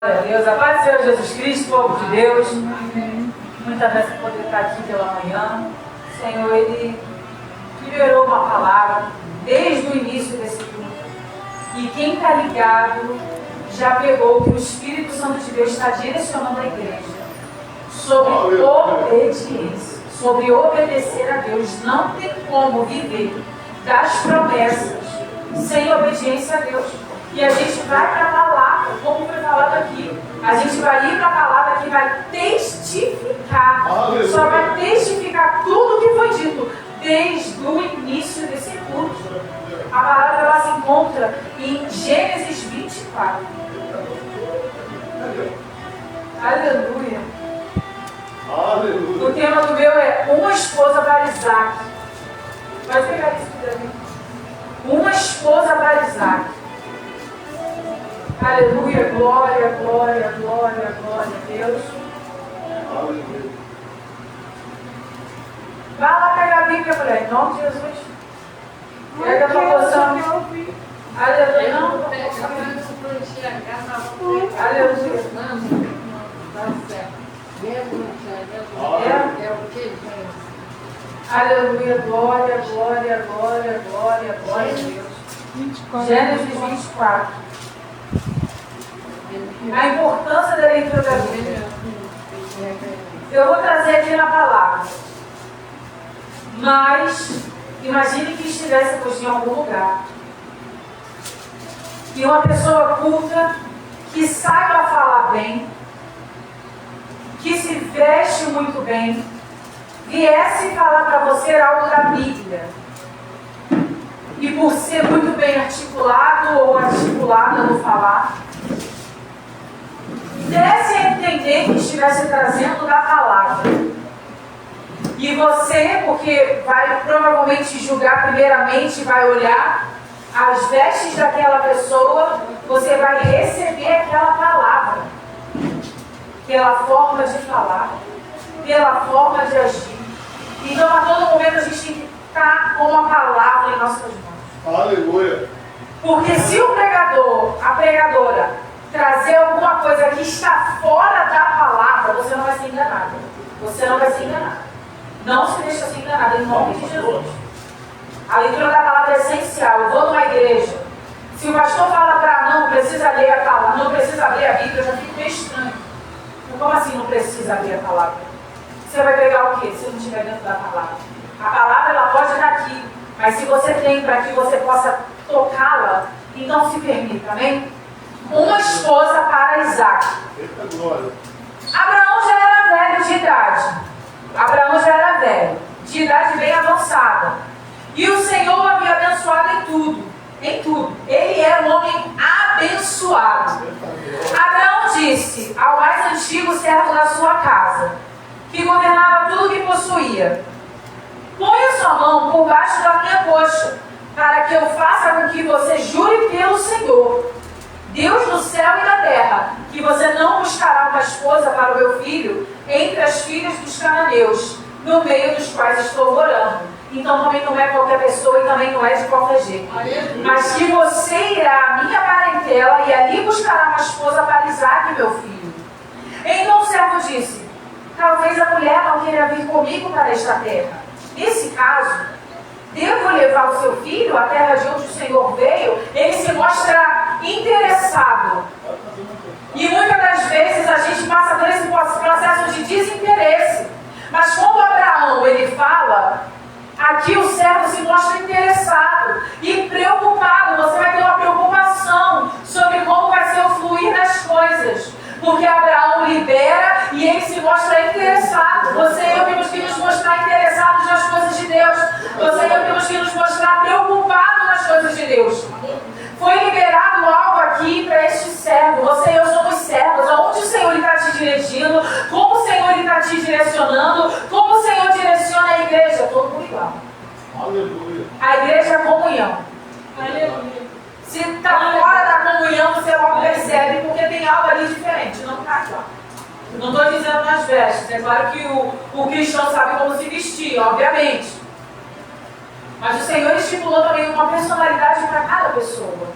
Glória a Deus, a paz do Senhor Jesus Cristo, povo de Deus. Muita bênção poder estar aqui pela manhã. O Senhor, Ele liberou uma palavra desde o início desse culto. E quem está ligado já pegou que o Espírito Santo de Deus está direcionando a igreja sobre obediência, sobre obedecer a Deus. Não tem como viver das promessas sem obediência a Deus. E a gente vai para a palavra, como foi falado aqui. A gente vai ir para a palavra que vai testificar. Aleluia. Só vai testificar tudo o que foi dito desde o início desse culto. A palavra ela se encontra em Gênesis 24. Aleluia. Aleluia. O tema do meu é uma esposa para Isaac. Pode pegar isso para mim. Uma esposa para Isaac. Aleluia, glória, glória, glória, glória a Deus. Aleluia. Vai lá pegar a Bíblia para ele, em nome de Jesus. Pega a tua posição. Aleluia. Não, aleluia. Aleluia, glória, glória, glória, glória, glória a Deus. Gênesis 24. A importância da leitura da Bíblia. Eu vou trazer aqui na palavra. Mas, imagine que estivéssemos em algum lugar. E uma pessoa culta, que saiba falar bem, que se veste muito bem, viesse falar para você algo da Bíblia. E por ser muito bem articulado ou articulada no falar, desse a entender que estivesse trazendo da palavra. E você, porque vai provavelmente julgar primeiramente, vai olhar as vestes daquela pessoa, você vai receber aquela palavra. Pela forma de falar, pela forma de agir. Então a todo momento a gente tem que estar com a palavra em nossas mãos. Aleluia. Porque se o pregador, a pregadora, trazer alguma coisa que está fora da palavra, você não vai ser enganado. Você não vai ser enganado. Não se deixa ser enganado, em nome de Jesus. A leitura da palavra é essencial. Eu vou numa igreja. Se o pastor fala para não precisa ler a palavra, não precisa abrir a Bíblia, eu já fico meio estranho. Como assim não precisa abrir a palavra? Você vai pegar o quê se não estiver dentro da palavra? A palavra ela pode estar aqui, mas se você tem para que você possa tocá-la, então se permita, amém? Uma esposa para Isaac. Eita glória. Abraão já era velho de idade. Abraão já era velho, de idade bem avançada. E o Senhor o havia abençoado em tudo. Em tudo. Ele era um homem abençoado. Abraão disse ao mais antigo servo da sua casa, que governava tudo que possuía: ponha sua mão por baixo da minha coxa, para que eu faça com que você jure pelo Senhor, Deus do céu e da terra, que você não buscará uma esposa para o meu filho entre as filhas dos cananeus, no meio dos quais estou morando. Então também não é qualquer pessoa e também não é de qualquer jeito. Mas que você irá à minha parentela e ali buscará uma esposa para Isaac, meu filho. Então o servo disse: talvez a mulher não queira vir comigo para esta terra. Nesse caso, devo levar o seu filho à terra de onde o Senhor veio? Ele se mostra interessado. E muitas das vezes a gente passa por esse processo de desinteresse. Mas quando Abraão ele fala, aqui o servo se mostra interessado e preocupado. Você vai ter uma preocupação sobre como vai ser o fluir das coisas. Porque Abraão libera e ele se mostra interessado. Você e eu temos que nos mostrar interessados nas coisas de Deus. Você e eu temos que nos mostrar preocupados nas coisas de Deus. Foi liberado algo aqui para este servo. Você e eu somos servos. Aonde o Senhor está te dirigindo? Como o Senhor está te direcionando? Como o Senhor direciona a igreja? Todo mundo igual. Aleluia. A igreja é a comunhão. Aleluia. Se está fora da comunhão, você logo percebe, porque tem algo ali diferente. Não está igual. Não estou dizendo nas vestes. É claro que o cristão sabe como se vestir, obviamente. Mas o Senhor estipulou também uma personalidade para cada pessoa.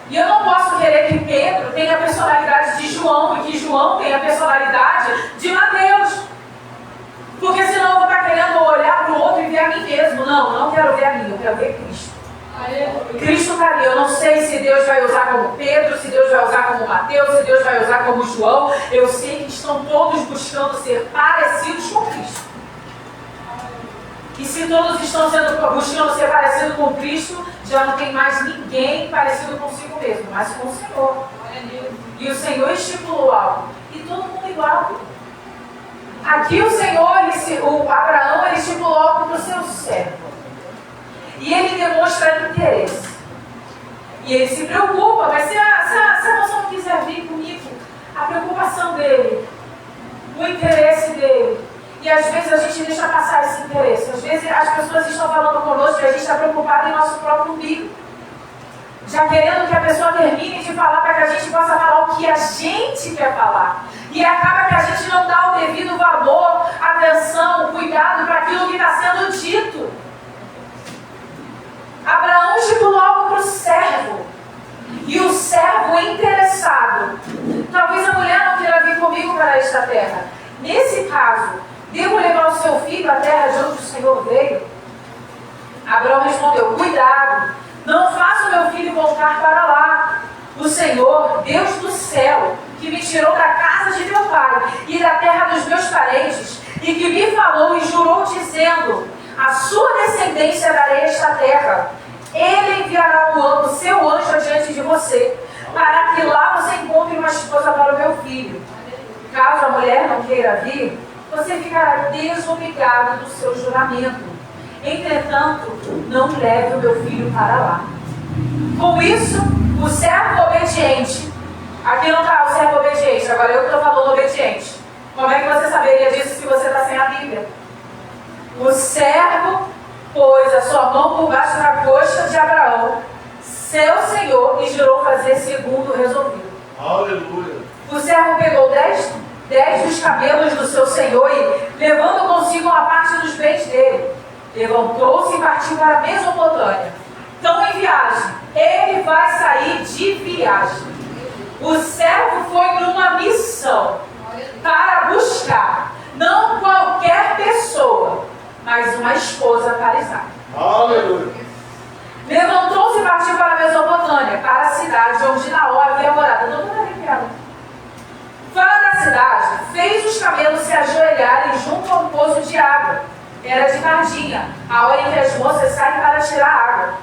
E eu não posso querer que Pedro tenha a personalidade de João e que João tenha a personalidade de Mateus. Porque senão eu vou estar querendo olhar para o outro e ver a mim mesmo. Não quero ver a mim, eu quero ver Cristo. Cristo está ali. Eu não sei se Deus vai usar como Pedro, se Deus vai usar como Mateus, se Deus vai usar como João. Eu sei que estão todos buscando ser parecidos com Cristo. E se todos estão buscando ser parecidos com Cristo, já não tem mais ninguém parecido consigo mesmo, mas com o Senhor. E o Senhor estipulou algo. E todo mundo igual. Aqui o Senhor, o Abraão, ele estipulou algo para o seu servo. E ele demonstra interesse. E ele se preocupa, mas se a moça não quiser vir comigo, a preocupação dele, o interesse dele. E às vezes a gente deixa passar esse interesse. Às vezes as pessoas estão falando conosco e a gente está preocupado em nosso próprio umbigo. Já querendo que a pessoa termine de falar para que a gente possa falar o que a gente quer falar. E acaba que a gente não dá o devido valor, atenção, cuidado para aquilo que está sendo dito. Abraão estipulou algo para o servo. E o servo interessado. Talvez a mulher não queira vir comigo para esta terra. Nesse caso, devo levar o seu filho à terra de onde o Senhor veio? Abraão respondeu, cuidado, não faça o meu filho voltar para lá. O Senhor, Deus do céu, que me tirou da casa de meu pai e da terra dos meus parentes, e que me falou e jurou dizendo, a sua descendência darei esta terra. Ele enviará o seu anjo adiante de você, para que lá você encontre uma esposa para o meu filho. Caso a mulher não queira vir, você ficará desobrigado do seu juramento. Entretanto, não leve o meu filho para lá. Com isso, o servo obediente, aqui não está o servo obediente, agora eu estou falando obediente. Como é que você saberia disso se você está sem a Bíblia? O servo pôs a sua mão por baixo da coxa de Abraão, seu senhor, e jurou fazer segundo o resolvido. Aleluia. O servo pegou 10 dos camelos do seu senhor e, levando consigo uma parte dos bens dele, levantou-se e partiu para a Mesopotâmia. Então, em viagem, ele vai sair de viagem. O servo foi numa missão para buscar, não qualquer pessoa, mas uma esposa para Isaac. Aleluia. Levantou-se e partiu para a Mesopotâmia, para a cidade onde Naó havia morado. Não estou arrepiada. Fora da cidade, fez os camelos se ajoelharem junto a um poço de água. Era de tardinha, a hora em que as moças saem para tirar água.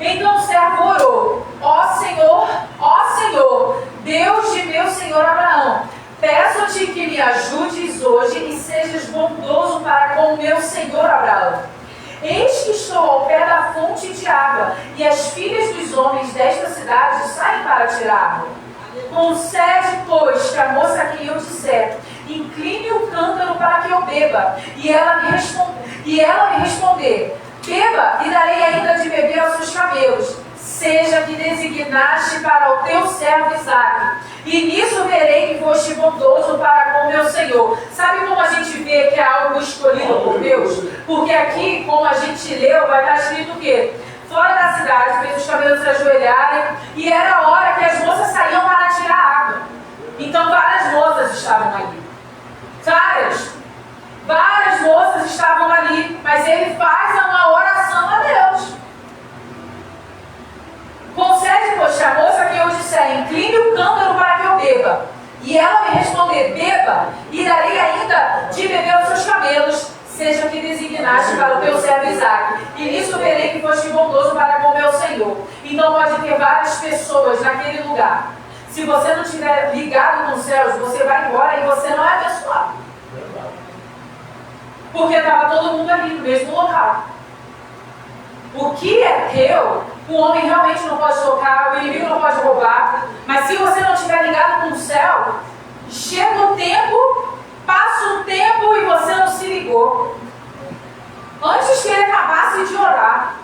Então o servo orou, ó Senhor, Deus de meu senhor Abraão, peço-te que me ajudes hoje e sejas bondoso para com o meu senhor Abraão. Eis que estou ao pé da fonte de água, e as filhas dos homens desta cidade saem para tirar água. Concede, pois, que a moça a quem eu disser, incline o cântaro para que eu beba. E ela me responder, beba e darei ainda de beber aos seus camelos. Seja que designaste para o teu servo Isaque. E nisso verei que foste bondoso para com o meu Senhor. Sabe como a gente vê que é algo escolhido por Deus? Porque aqui, como a gente leu, vai estar escrito o quê? Fora da cidade, fez os camelos se ajoelharem, e era a hora que as moças saíam para tirar água. Então várias moças estavam ali. Várias moças estavam ali, mas ele faz uma oração a Deus. Concede, pois, a moça que eu disser, incline o cântaro para que eu beba. E ela me responder, beba, e darei ainda de beber aos seus camelos, seja o que designaste para o teu servo Isaque. E nisso verei que foste bondoso para com o meu Senhor. Então pode ter várias pessoas naquele lugar. Se você não estiver ligado com os céus, você vai embora e você não é abençoado. Porque estava todo mundo ali no mesmo local. O que é teu, o homem realmente não pode tocar, o inimigo não pode roubar. Mas se você não estiver ligado com o céu, chega o tempo, passa o tempo e você não se ligou. Antes que ele acabasse de orar,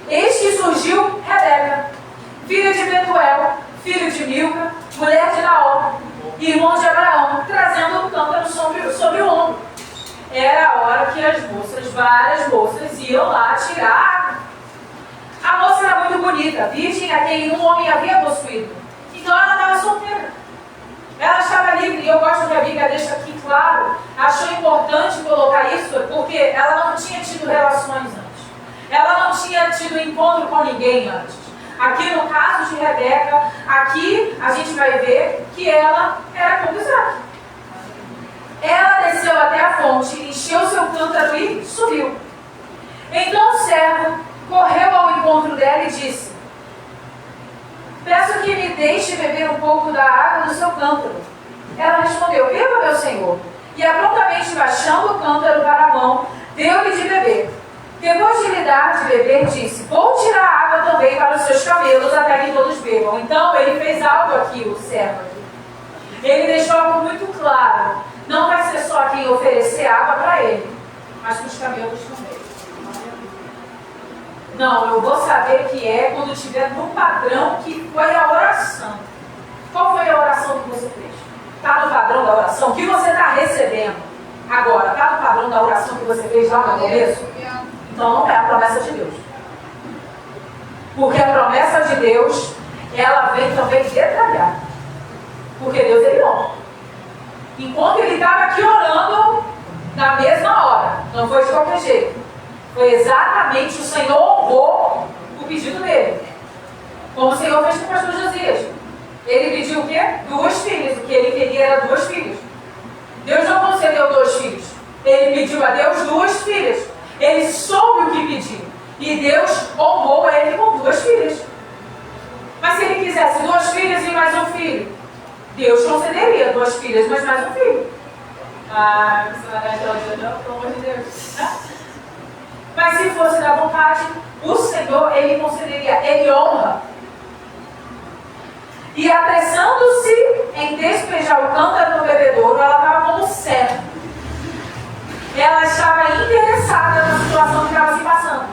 eis que surgiu Rebeca, filha de Betuel, filho de Milca, mulher de Naó, irmão de Abraão, trazendo o cântaro sobre o ombro. Era a hora que as moças, várias moças, iam lá tirar água. A moça era muito bonita. bonita, virgem a quem um homem havia possuído. Então ela estava solteira. Ela estava livre, e eu gosto que a Bíblia deixa aqui claro, achou importante colocar isso, porque ela não tinha tido relações antes. Ela não tinha tido encontro com ninguém antes. Aqui no caso de Rebeca, aqui a gente vai ver que ela era como Isaac. Ela desceu até a fonte, encheu seu cântaro e subiu. Então o servo correu ao encontro dela e disse: peço que me deixe beber um pouco da água do seu cântaro. Ela respondeu: beba, meu senhor. E prontamente baixando o cântaro para a mão, deu-lhe de beber. Depois de lhe dar de beber, disse: vou tirar água também para os seus camelos, até que todos bebam. Então ele fez algo aqui, o servo. Ele deixou algo muito claro. Não vai ser só quem oferecer água para ele, mas para os camelos também. Não, eu vou saber que é quando estiver no padrão que foi a oração. Qual foi a oração que você fez? Está no padrão da oração? O que você está recebendo agora? Está no padrão da oração que você fez lá no começo? Então não é a promessa de Deus. Porque a promessa de Deus, ela vem também detalhada. Porque Deus, ele honra. Enquanto ele estava aqui orando, na mesma hora, não foi de qualquer jeito. Foi exatamente o Senhor honrou o pedido dele. Como o Senhor fez com o pastor Josias. Ele pediu o quê? 2 filhas. O que ele queria era 2 filhas. Deus não concedeu 2 filhos. Ele pediu a Deus 2 filhas. Ele soube o que pediu. E Deus honrou ele com 2 filhas. Mas se ele quisesse 2 filhas e mais um filho, Deus concederia 2 filhas, mas mais um filho. Ah, você vai dar aquela dizer, não, pelo amor de Deus. Mas se fosse da vontade, o Senhor, ele concederia, ele honra. E apressando-se em despejar o cântaro no bebedouro, ela estava como serva. Ela estava interessada na situação que estava se passando.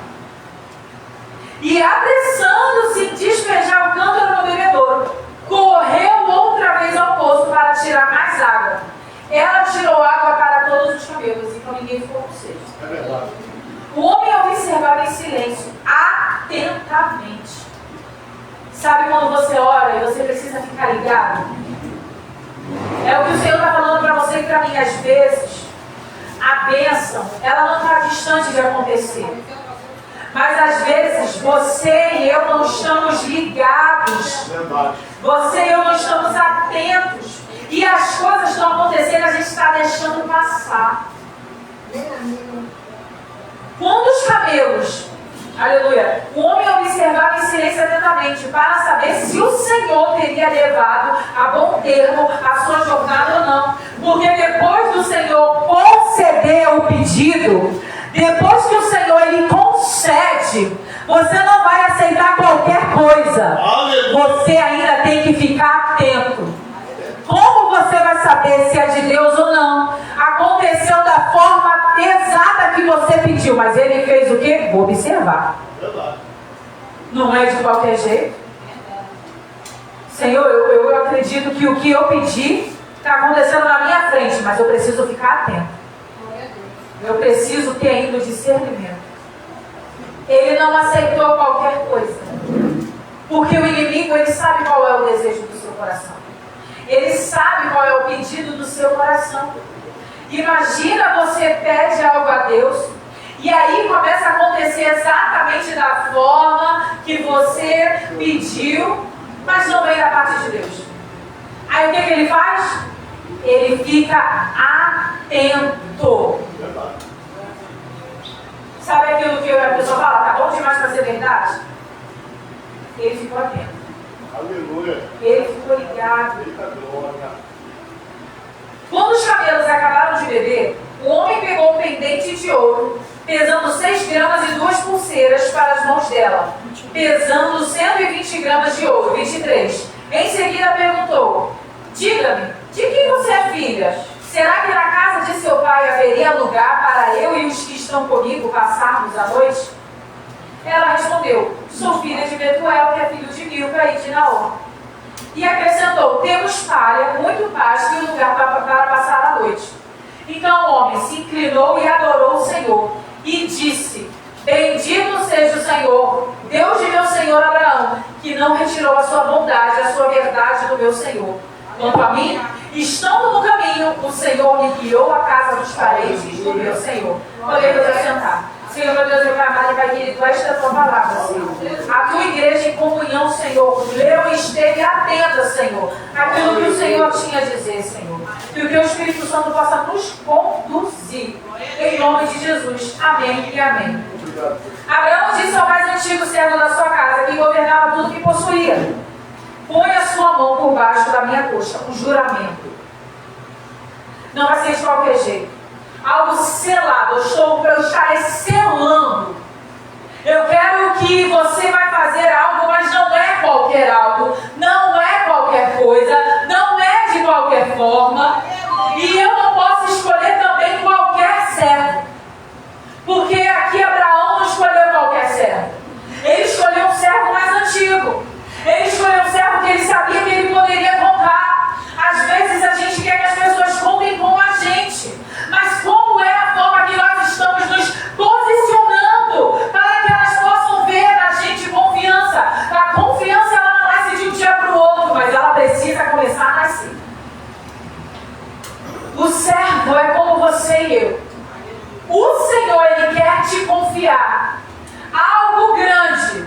E apressando-se em despejar o cântaro no bebedouro, correu outra vez ao poço para tirar mais água. Ela tirou água para todos os camelos, então ninguém ficou com sede. É verdade. O homem observava em silêncio, atentamente. Sabe quando você ora e você precisa ficar ligado? É o que o Senhor está falando para você e para mim. Às vezes, a bênção, ela não está distante de acontecer. Mas às vezes, você e eu não estamos ligados. Verdade. Você e eu não estamos atentos. E as coisas estão acontecendo, a gente está deixando passar. Quando os camelos, aleluia, o homem observava em silêncio atentamente para saber se o Senhor teria levado a bom termo a sua jornada ou não. Porque depois do Senhor conceder o pedido, depois que o Senhor ele concede, você não vai aceitar qualquer coisa. Aleluia. Você ainda tem que ficar atento. Como você vai saber se é de Deus ou não? Aconteceu da forma exata que você pediu, mas ele fez o quê? Vou observar. Verdade. Não é de qualquer jeito. Senhor, eu acredito que o que eu pedi está acontecendo na minha frente, mas eu preciso ficar atento. Eu preciso ter ainda o discernimento. Ele não aceitou qualquer coisa. Porque o inimigo, ele sabe qual é o desejo do seu coração. Ele sabe qual é o pedido do seu coração. Imagina você pede algo a Deus e aí começa a acontecer exatamente da forma que você pediu, mas não vem da parte de Deus. Aí o que ele faz? Ele fica atento. Verdade. Sabe aquilo que a pessoa fala, tá bom demais para ser verdade? Ele ficou atento. Aleluia. Ele ficou ligado. Eita glória. Quando os camelos acabaram de beber, o homem pegou um pendente de ouro, pesando 6 gramas e 2 pulseiras para as mãos dela, pesando 120 gramas de ouro, 23. Em seguida perguntou: diga-me, de quem você é filha? Será que na casa de seu pai haveria lugar para eu e os que estão comigo passarmos a noite? Ela respondeu: sou filha de Betuel, que é filho de Milca e de Naor. E acrescentou: temos palha, muito pasto e lugar para passar a noite. Então o homem se inclinou e adorou o Senhor. E disse: Bendito seja o Senhor, Deus de meu Senhor Abraão, que não retirou a sua bondade, a sua verdade do meu Senhor. Quanto a mim, estando no caminho, o Senhor me guiou à casa dos parentes do meu Senhor. Podemos assentar. Senhor, meu Deus, meu Pai amado e Pai querido, esta é a tua palavra, Senhor. A tua igreja em comunhão, Senhor, leu e esteve atenta, Senhor, aquilo que o Senhor tinha a dizer, Senhor. Que o teu Espírito Santo possa nos conduzir. Em nome de Jesus. Amém e amém. Abraão disse ao mais antigo servo da sua casa, que governava tudo que possuía: põe a sua mão por baixo da minha coxa, um juramento. Não vai ser de qualquer jeito. Algo selado, eu estarei selando. Eu quero que você vai fazer algo, mas não é qualquer algo, não é qualquer coisa, não é de qualquer forma. E eu não posso escolher também qualquer servo. Porque aqui Abraão não escolheu qualquer servo. Ele escolheu um servo mais antigo. Ele escolheu um servo que ele sabia que ele poderia contar. Às vezes a gente quer que as pessoas contem com a gente. Mas como é a forma que nós estamos nos posicionando para que elas possam ver na gente confiança? A confiança ela não nasce de um dia para o outro, mas ela precisa começar a nascer. O servo é como você e eu. O Senhor, Ele quer te confiar algo grande.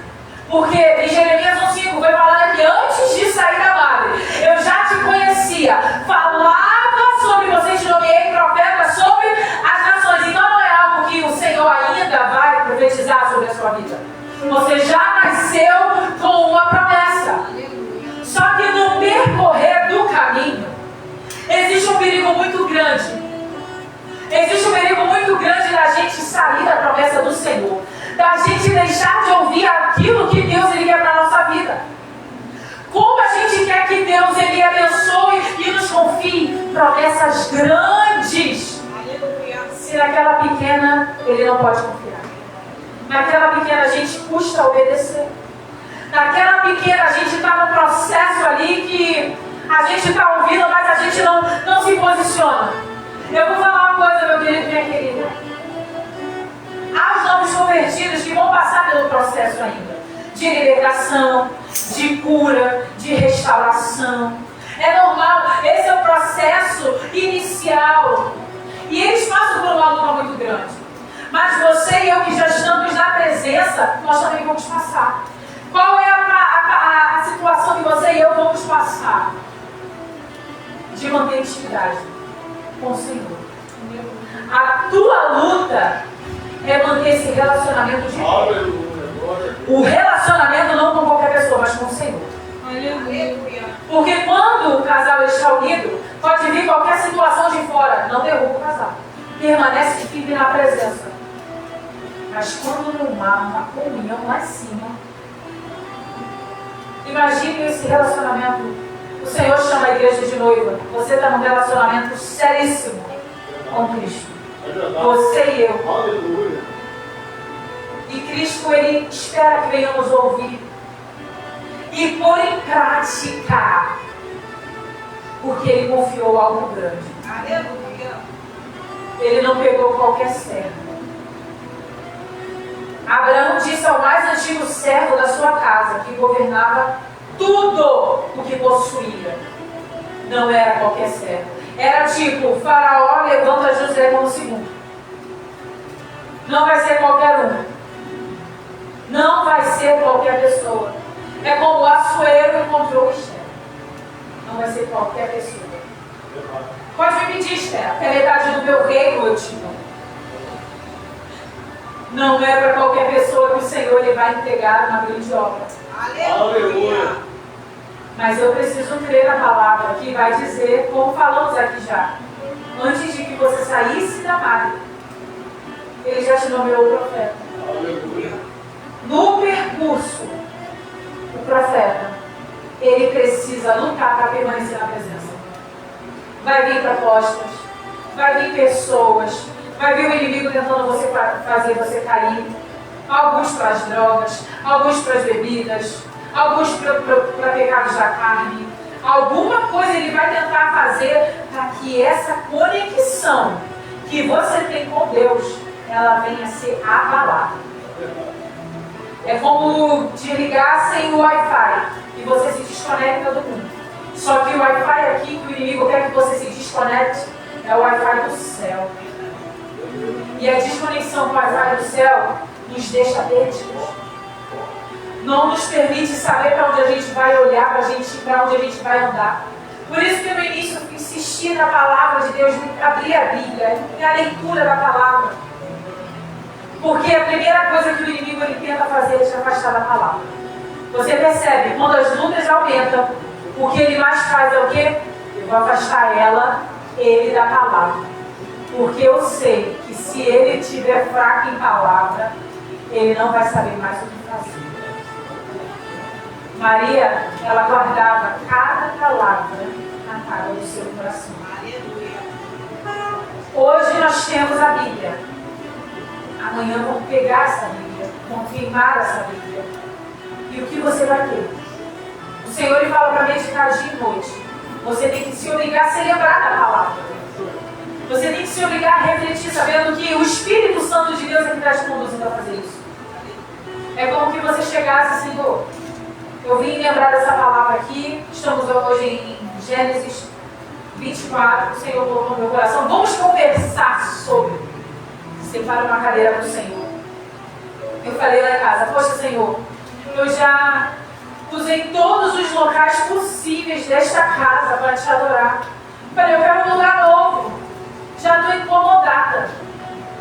Porque em Jeremias 1,5 vai falar que antes de sair da madre, eu já te conhecia. Falava sobre você, te nomeei profeta sobre as nações. Então não é algo que o Senhor ainda vai profetizar sobre a sua vida. Você já nasceu com uma promessa. Só que no percorrer do caminho, existe um perigo muito grande. Existe um perigo muito grande da gente sair da promessa do Senhor. Da gente deixar de ouvir aquilo que Deus ele quer para a nossa vida. Como a gente quer que Deus ele abençoe e nos confie promessas grandes. Se naquela pequena ele não pode confiar. Naquela pequena a gente custa obedecer. Naquela pequena a gente está no processo ali que a gente está ouvindo, mas a gente não se posiciona. Eu vou falar uma coisa, meu querido e minha querida. Há os novos convertidos que vão passar pelo processo ainda. De libertação, de cura, de restauração. É normal, esse é o processo inicial. E eles passam por uma luta muito grande. Mas você e eu que já estamos na presença, nós também vamos passar. Qual é a situação que você e eu vamos passar? De manter intimidade com o Senhor. A tua luta é manter esse relacionamento de Deus. O relacionamento não com qualquer pessoa, mas com o Senhor. Porque quando o casal está unido, pode vir qualquer situação de fora, não derruba o casal. Permanece firme na presença. Mas quando não há uma comunhão lá em cima, imagine esse relacionamento. O Senhor chama a igreja de noiva. Você está num relacionamento seríssimo com Cristo. Você e eu. E Cristo, Ele espera que venhamos ouvir e pôr em prática, porque Ele confiou algo grande. Ele não pegou qualquer servo. Abraão disse ao mais antigo servo da sua casa, que governava tudo o que possuía. Não era qualquer servo. Era tipo, Faraó levanta José como segundo. Não vai ser qualquer um. Não vai ser qualquer pessoa. É como o Açoeiro encontrou o Esther. Não vai ser qualquer pessoa. Pode me pedir, Esther, que a metade do meu reino eu te dou. Não é para qualquer pessoa que o Senhor ele vai entregar uma grande obra. Aleluia. Mas eu preciso crer na palavra que vai dizer, como falamos aqui já, antes de que você saísse da madre, Ele já te nomeou profeta. Aleluia. No percurso, o profeta, ele precisa lutar para permanecer na presença. Vai vir propostas, vai vir pessoas, vai vir o inimigo tentando fazer você cair. Alguns para as drogas, alguns para as bebidas, alguns para pecados da carne. Alguma coisa ele vai tentar fazer para que essa conexão que você tem com Deus, ela venha a ser abalada. É como desligar sem o Wi-Fi e você se desconecta do mundo. Só que o Wi-Fi aqui que o inimigo quer que você se desconecte é o Wi-Fi do céu. E a desconexão com o Wi-Fi do céu nos deixa perdidos. Não nos permite saber para onde a gente vai olhar, para onde a gente vai andar. Por isso que no início eu insisti na palavra de Deus, abrir a Bíblia, a leitura da palavra. Porque a primeira coisa que o inimigo ele tenta fazer é te afastar da palavra. Você percebe, quando as lutas aumentam, o que ele mais faz é o quê? Eu vou afastar ele da palavra. Porque eu sei que se ele estiver fraco em palavra, ele não vai saber mais o que fazer. Maria, ela guardava cada palavra na tábua do seu coração. Hoje nós temos a Bíblia. Amanhã vamos pegar essa Bíblia, vamos queimar essa Bíblia. E o que você vai ter? O Senhor ele fala para meditar dia e noite. Você tem que se obrigar a se lembrar da palavra. Você tem que se obrigar a refletir, sabendo que o Espírito Santo de Deus é que está te conduzindo a fazer isso. É como que você chegasse, Senhor, eu vim lembrar dessa palavra aqui. Estamos hoje em Gênesis 24. O Senhor colocou no meu coração. Vamos conversar sobre. Separa uma cadeira para o Senhor. Eu falei lá em casa, poxa Senhor, eu já usei todos os locais possíveis desta casa para te adorar. Falei, eu quero um lugar novo. Já estou incomodada.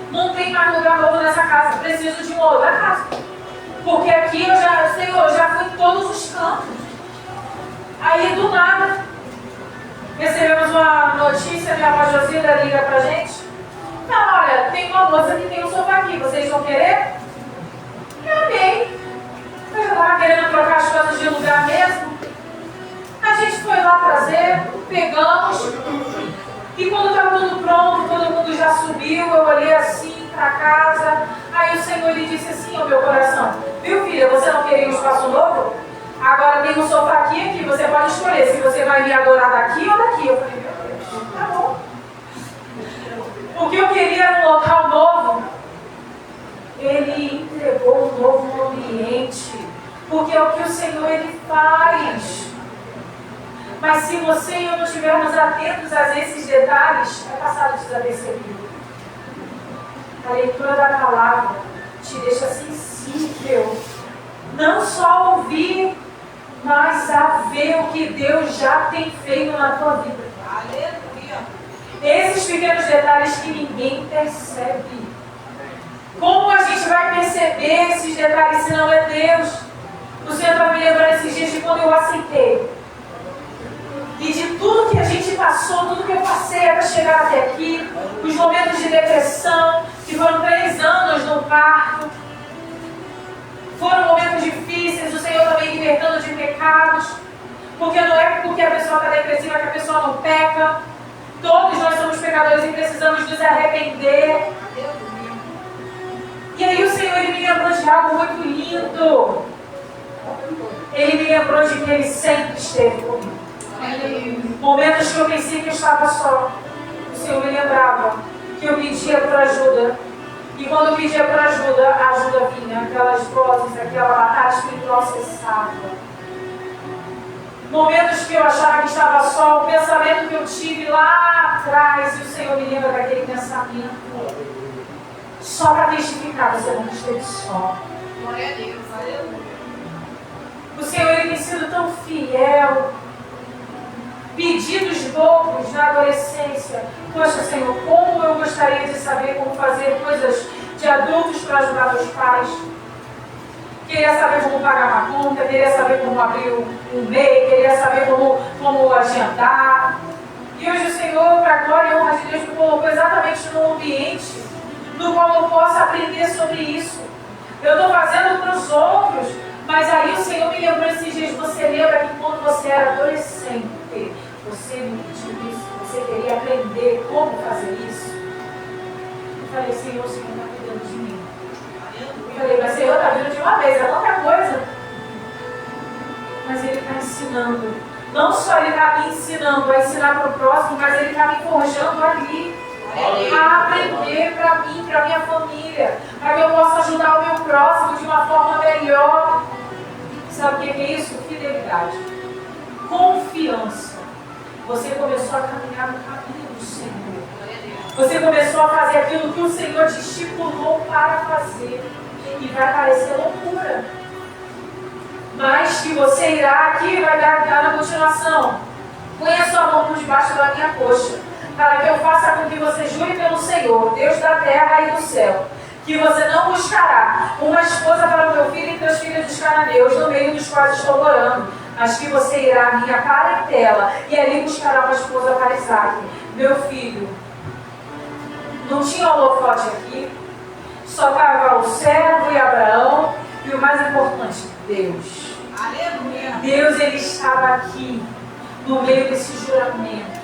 Não tem mais lugar novo nessa casa. Preciso de uma outra casa. Porque aqui Senhor, eu já fui em todos os cantos. Aí do nada, recebemos uma notícia, minha avó Josila liga pra gente. Não, olha, tem uma moça que tem um sofá aqui, vocês vão querer? Eu amei. Eu já estava querendo trocar as coisas de lugar mesmo. A gente foi lá trazer, pegamos. E quando estava tudo pronto, todo mundo já subiu, eu olhei assim para casa. Aí o Senhor lhe disse assim ao meu coração: viu filha, você não queria um espaço novo? Agora tem um sofá aqui, você pode escolher se você vai me adorar daqui ou daqui. Eu falei, meu Deus, tá bom. O que eu queria era um local novo. Ele entregou um novo ambiente. Porque é o que o Senhor ele faz. Mas se você e eu não estivermos atentos a esses detalhes, é passado desapercebido. A leitura da palavra te deixa sensível. Não só ouvir, mas a ver o que Deus já tem feito na tua vida. Aleluia. Esses pequenos detalhes que ninguém percebe. Como a gente vai perceber esses detalhes se não é Deus? O Senhor está me lembrando esses dias de quando eu aceitei. E de tudo que a gente passou, tudo que eu passei até chegar até aqui, os momentos de depressão, que foram 3 anos no parto, foram momentos difíceis, o Senhor também libertando de pecados, porque não é porque a pessoa está depressiva que a pessoa não peca. Todos nós somos pecadores e precisamos nos arrepender. E aí o Senhor ele me lembrou de algo muito lindo. Ele me lembrou de que Ele sempre esteve comigo. Momentos que eu pensei que eu estava só, o Senhor me lembrava que eu pedia por ajuda. E quando eu pedia por ajuda, a ajuda vinha. Aquelas vozes, aquela batalha espiritual cessava. Momentos que eu achava que estava só, o pensamento que eu tive lá atrás, e o Senhor me lembra daquele pensamento. Só para testificar, você não esteve só. Glória a Deus, aleluia. O Senhor ele tem sido tão fiel. Pedidos bobos na adolescência. Poxa, Senhor, como eu gostaria de saber como fazer coisas de adultos para ajudar meus pais. Queria saber como pagar uma conta, queria saber como abrir um MEI, queria saber como agendar. E hoje o Senhor, para a glória e honra de Deus, me colocou exatamente num ambiente no qual eu possa aprender sobre isso. Eu estou fazendo para os outros, mas aí o Senhor me lembrou esses dias. Você lembra que quando você era adolescente, você me pediu isso, você queria aprender como fazer isso? Eu falei, Senhor, o Senhor está cuidando de mim. Eu falei, mas Senhor, está vindo de uma vez, é tanta coisa. Mas Ele está ensinando. Não só Ele está me ensinando a ensinar para o próximo, mas Ele está me forjando ali. a aprender para mim, para minha família, para que eu possa ajudar o meu próximo de uma forma melhor. Sabe o que é isso? Fidelidade. Confiança. Você começou a caminhar no caminho do Senhor. Você começou a fazer aquilo que o Senhor te estipulou para fazer. E vai parecer loucura. Mas que você irá aqui, vai dar na continuação. Põe a sua mão por debaixo da minha coxa, para que eu faça com que você jure pelo Senhor, Deus da terra e do céu, que você não buscará uma esposa para o meu filho e teus filhos dos cananeus, no meio dos quais estou morando, mas que você irá à minha parentela e ali buscará uma esposa para Isaque, meu filho. Não tinha holofote aqui, só estava o servo e Abraão, e o mais importante, Deus. Aleluia. Deus, ele estava aqui, no meio desse juramento,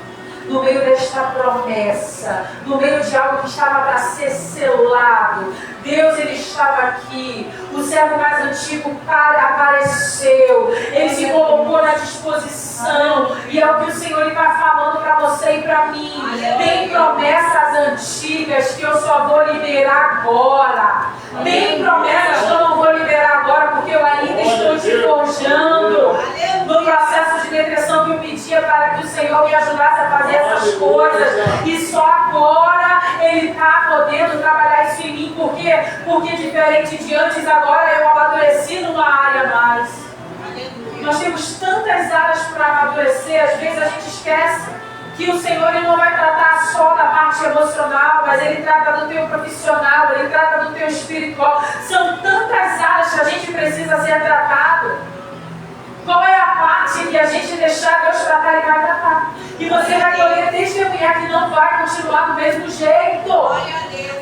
no meio desta promessa, no meio de algo que estava para ser selado. Deus, ele estava aqui. O servo mais antigo apareceu. Ele se colocou na disposição. E é o que o Senhor está falando para você e para mim. Tem promessas antigas que eu só vou liberar agora. Tem promessas que eu não vou liberar agora porque eu ainda estou te forjando. No processo de depressão que eu pedia para que o Senhor me ajudasse a fazer essas coisas. E só agora Ele está podendo trabalhar isso em mim. Por quê? Porque diferente de antes, agora eu amadureci numa área mais. Nós temos tantas áreas para amadurecer. Às vezes a gente esquece que o Senhor ele não vai tratar só da parte emocional, mas Ele trata do teu profissional, Ele trata do teu espiritual. São tantas áreas que a gente precisa ser tratado. Qual é a parte que a gente deixar Deus tratar, Ele vai tratar. E você vai poder testemunhar que não vai continuar do mesmo jeito.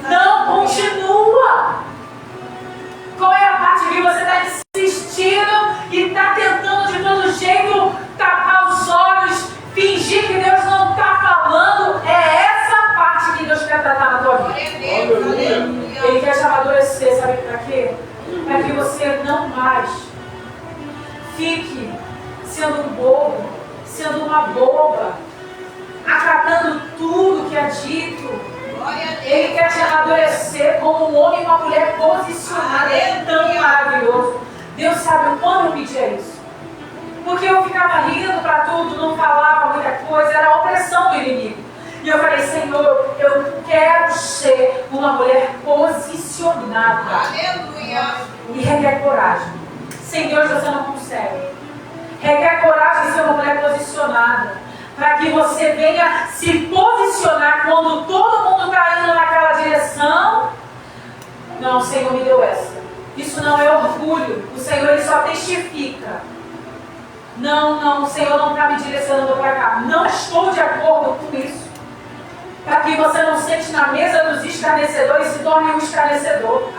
Não continua. Qual é a parte que você está insistindo e está tentando de todo jeito tapar os olhos, fingir que Deus não está falando? É essa parte que Deus quer tratar na tua vida. Ele quer te amadurecer, sabe para quê? Para que você não mais fique sendo um bobo, sendo uma boba, acatando tudo que é dito. Ele quer te amadurecer como um homem e uma mulher posicionada. É tão maravilhoso. Deus sabe o quanto eu pedia isso. Porque eu ficava rindo para tudo, não falava muita coisa, era a opressão do inimigo. E eu falei, Senhor, eu quero ser uma mulher posicionada. Aleluia. E requer coragem. Sem Deus você não consegue. Requer coragem de ser uma mulher posicionada. Para que você venha se posicionar quando todo mundo está indo naquela direção. Não, o Senhor me deu essa. Isso não é orgulho. O Senhor ele só testifica. Não, o Senhor não está me direcionando para cá. Não estou de acordo com isso. Para que você não sente na mesa dos escarnecedores e se torne um escarnecedor.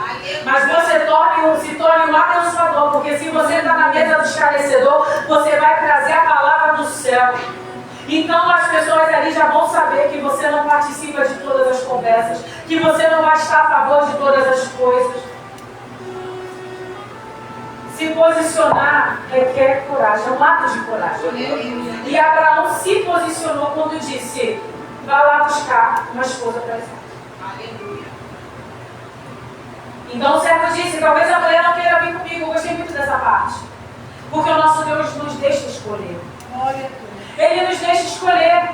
Mas você se torne um abençoador. Porque se você está na mesa do escarnecedor, você vai trazer a palavra do céu. Então as pessoas ali já vão saber que você não participa de todas as conversas, que você não vai estar a favor de todas as coisas. Se posicionar requer coragem, é um ato de coragem. E Abraão se posicionou quando disse, vai lá buscar uma esposa para Isaque. Então o servo disse, talvez a mulher não queira vir comigo. Eu gostei muito dessa parte. Porque o nosso Deus nos deixa escolher. Ele nos deixa escolher.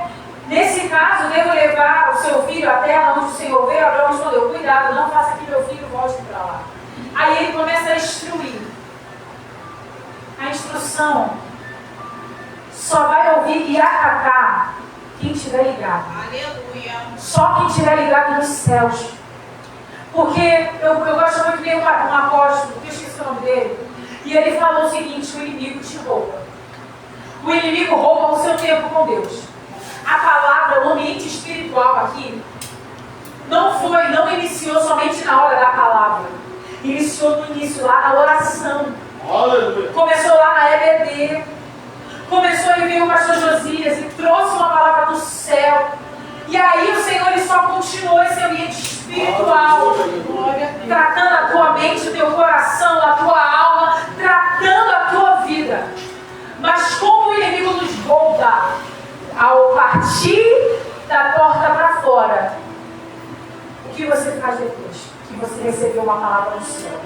Nesse caso, devo levar o seu filho à terra onde o Senhor veio. Abraão respondeu, cuidado, não faça que meu filho volte para lá. Aí ele começa a instruir. A instrução só vai ouvir e acatar quem estiver ligado. Aleluia. Só quem estiver ligado nos céus. Porque eu gosto muito de um apóstolo, que eu esqueci o nome dele. E ele falou o seguinte, o inimigo te rouba. O inimigo rouba o seu tempo com Deus. A palavra, o ambiente espiritual aqui, não iniciou somente na hora da palavra. Iniciou no início, lá na oração. Aleluia. Começou lá na EBD. Começou e veio o pastor Josias e trouxe uma palavra do céu. E aí o Senhor ele só continuou esse ambiente espiritual. Tratando a tua mente, o teu coração, a tua alma, tratando a tua vida. Mas como o inimigo nos rouba, ao partir da porta para fora, que você faz depois que você recebeu uma palavra do céu?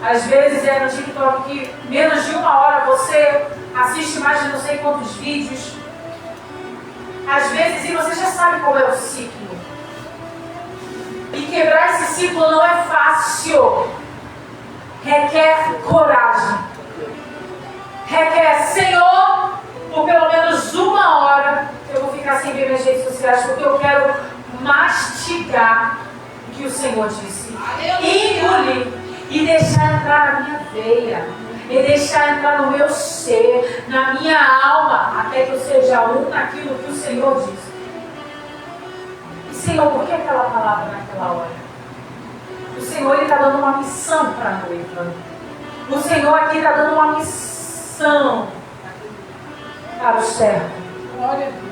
Às vezes é no TikTok que menos de 1 hora você assiste mais de não sei quantos vídeos. Às vezes, e você já sabe qual é o ciclo. E quebrar esse ciclo não é fácil. Requer coragem. Requer, Senhor, por pelo menos 1 hora, eu vou ficar sem ver minhas redes sociais, porque eu quero mastigar o que o Senhor disse. Engolir e deixar entrar na minha veia. E deixar entrar no meu ser, na minha alma, até que eu seja um naquilo que o Senhor disse. E Senhor, por que aquela palavra naquela hora? O Senhor está dando uma missão para a noiva. O Senhor aqui está dando uma missão para o servo. Glória a Deus.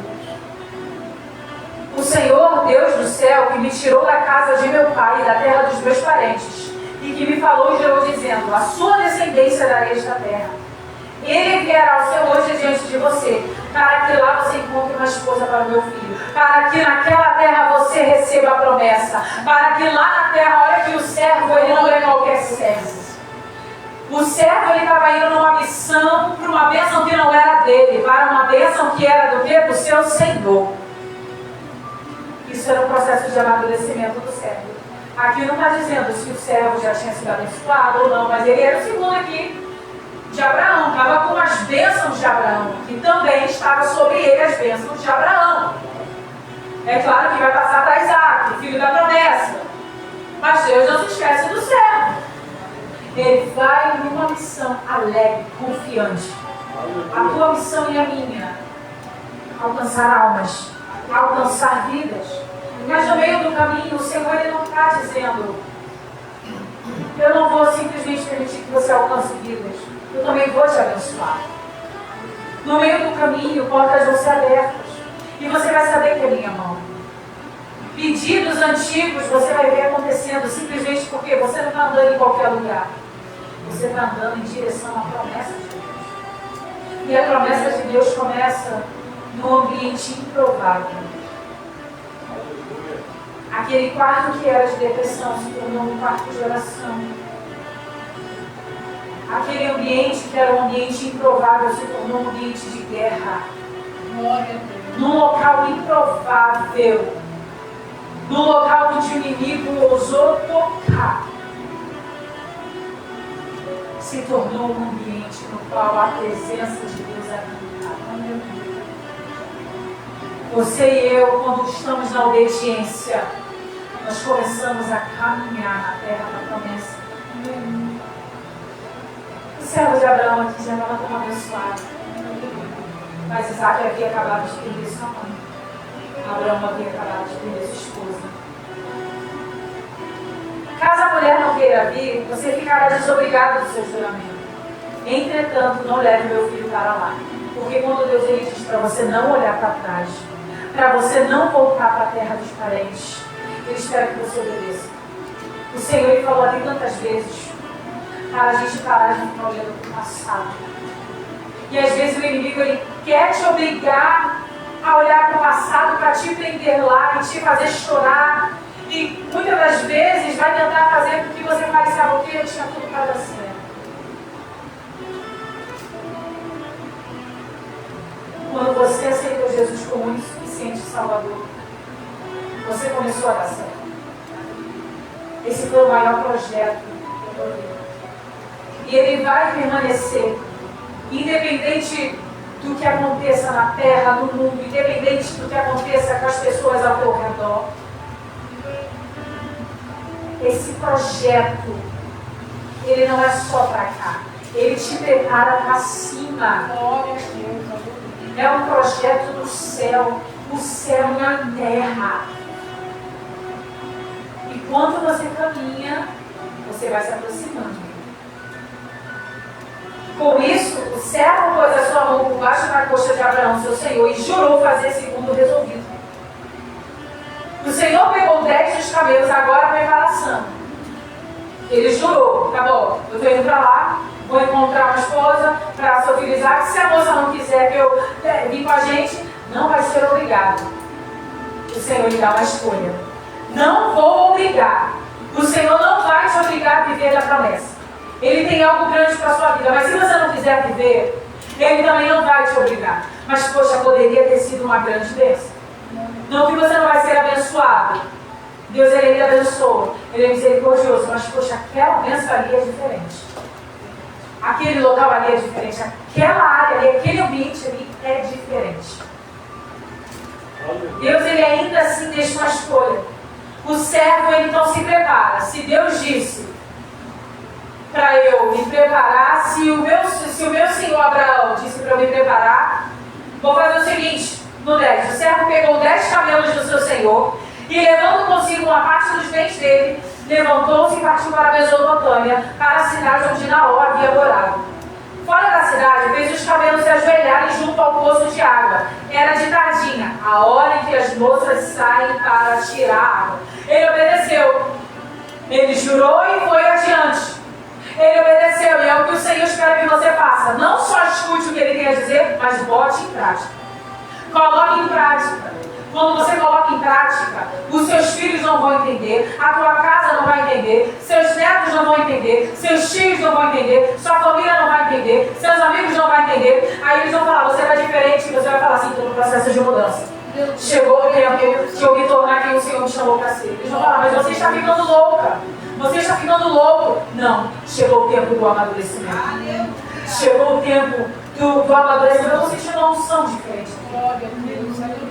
O Senhor, Deus do céu, que me tirou da casa de meu pai e da terra dos meus parentes, e que me falou e gerou dizendo, a sua descendência darei esta terra. Ele enviará o seu anjo diante de você, para que lá você encontre uma esposa para o meu filho, para que naquela terra você receba a promessa, para que lá na terra, olha que o servo, ele não é qualquer servo. O servo, ele estava indo numa missão, para uma bênção que não era dele, para uma bênção que era do quê? Do seu Senhor. Isso era um processo de amadurecimento do servo. Aqui não está dizendo se o servo já tinha sido abençoado ou não, mas ele era o segundo aqui de Abraão, estava com as bênçãos de Abraão, que também estava sobre ele as bênçãos de Abraão. É claro que vai passar para Isaac, filho da promessa, mas Deus não se esquece do servo. Ele vai numa missão alegre, confiante. A tua missão e a minha, alcançar almas, alcançar vidas. Mas no meio do caminho, o Senhor ele não está dizendo, eu não vou simplesmente permitir que você alcance vidas, eu também vou te abençoar. No meio do caminho, portas vão ser abertas, e você vai saber que é minha mão. Pedidos antigos você vai ver acontecendo simplesmente porque você não está andando em qualquer lugar. Você está andando em direção à promessa de Deus. E a promessa de Deus começa num ambiente improvável. Aquele quarto que era de depressão se tornou um quarto de oração. Aquele ambiente que era um ambiente improvável se tornou um ambiente de guerra. Glória a Deus. Num local improvável. Num local onde o inimigo ousou tocar. Se tornou um ambiente no qual a presença de Deus habita. Você e eu, quando estamos na obediência, nós começamos a caminhar na terra da promessa. O servo de Abraão aqui já estava tão abençoado. Mas Isaac havia acabado de perder sua mãe. Abraão havia acabado de perder sua esposa. Caso a mulher não queira vir, você ficará desobrigado do seu juramento. Entretanto, não leve meu filho para lá. Porque quando Deus ele diz para você não olhar para trás, para você não voltar para a terra dos parentes, Ele espera que você obedeça. O Senhor ele falou ali tantas vezes para a gente parar de ficar olhando para o passado. E às vezes o inimigo ele quer te obrigar a olhar para o passado para te prender lá e te fazer chorar. E muitas das vezes vai tentar fazer com que você fale, sabe o que? Eu tinha tudo para dar certo. Quando você aceitou Jesus como único e suficiente Salvador, você começou a dar certo. Esse foi o maior projeto da tua vida. E ele vai permanecer, independente do que aconteça na terra, no mundo, independente do que aconteça com as pessoas ao teu redor. Esse projeto, ele não é só para cá. Ele te prepara para cima. Glória a Deus. É um projeto do céu. O céu na terra. E quando você caminha, você vai se aproximando. Com isso, o servo pôs a sua mão por baixo da coxa de Abraão, seu senhor, e jurou fazer segundo o resolvido. O Senhor pegou 10 dos camelos, agora a preparação. Ele jurou, tá bom, eu estou indo para lá, vou encontrar uma esposa para seu filho Isaac. Se a moça não quiser que eu vim com a gente, não vai ser obrigado. O Senhor lhe dá uma escolha. Não vou obrigar. O Senhor não vai te obrigar a viver da promessa. Ele tem algo grande para a sua vida, mas se você não quiser viver, Ele também não vai te obrigar. Mas, poxa, poderia ter sido uma grande bênção. Não que você não vai ser abençoado. Deus, Ele abençoa. Ele é misericordioso. Mas, poxa, aquela bênção ali é diferente. Aquele local ali é diferente. Aquela área ali, aquele ambiente ali é diferente. Deus, Ele ainda assim deixa uma escolha. O servo, ele então se prepara. Se Deus disse para eu me preparar, se o meu senhor Abraão disse para eu me preparar, vou fazer o seguinte, no 10. O servo pegou 10 camelos do seu senhor e, levando consigo uma parte dos bens dele, levantou-se e partiu para a Mesopotâmia, para a cidade onde Naor havia morado. Fora da cidade, fez os camelos se ajoelharem junto ao poço de água. Era de tardinha, a hora em que as moças saem para tirar água. Ele obedeceu. Ele jurou e foi adiante. Ele obedeceu, e é o que o Senhor espera que você faça. Não só escute o que Ele tem a dizer, mas bote em prática. Coloque em prática. Quando você coloca em prática, os seus filhos não vão entender, a tua casa não vai entender, seus netos não vão entender, seus tios não vão entender, sua família não vai entender, seus amigos não vão entender. Aí eles vão falar, você está diferente, e você vai falar assim, estou no processo de mudança. Chegou o tempo de eu me tornar quem o Senhor me chamou para ser. Eles vão falar, mas você está ficando louca. Você está ficando louco. Não, chegou o tempo do amadurecimento. Chegou o tempo do amadurecimento. Eu estou sentindo uma unção diferente. Glória a Deus, aleluia.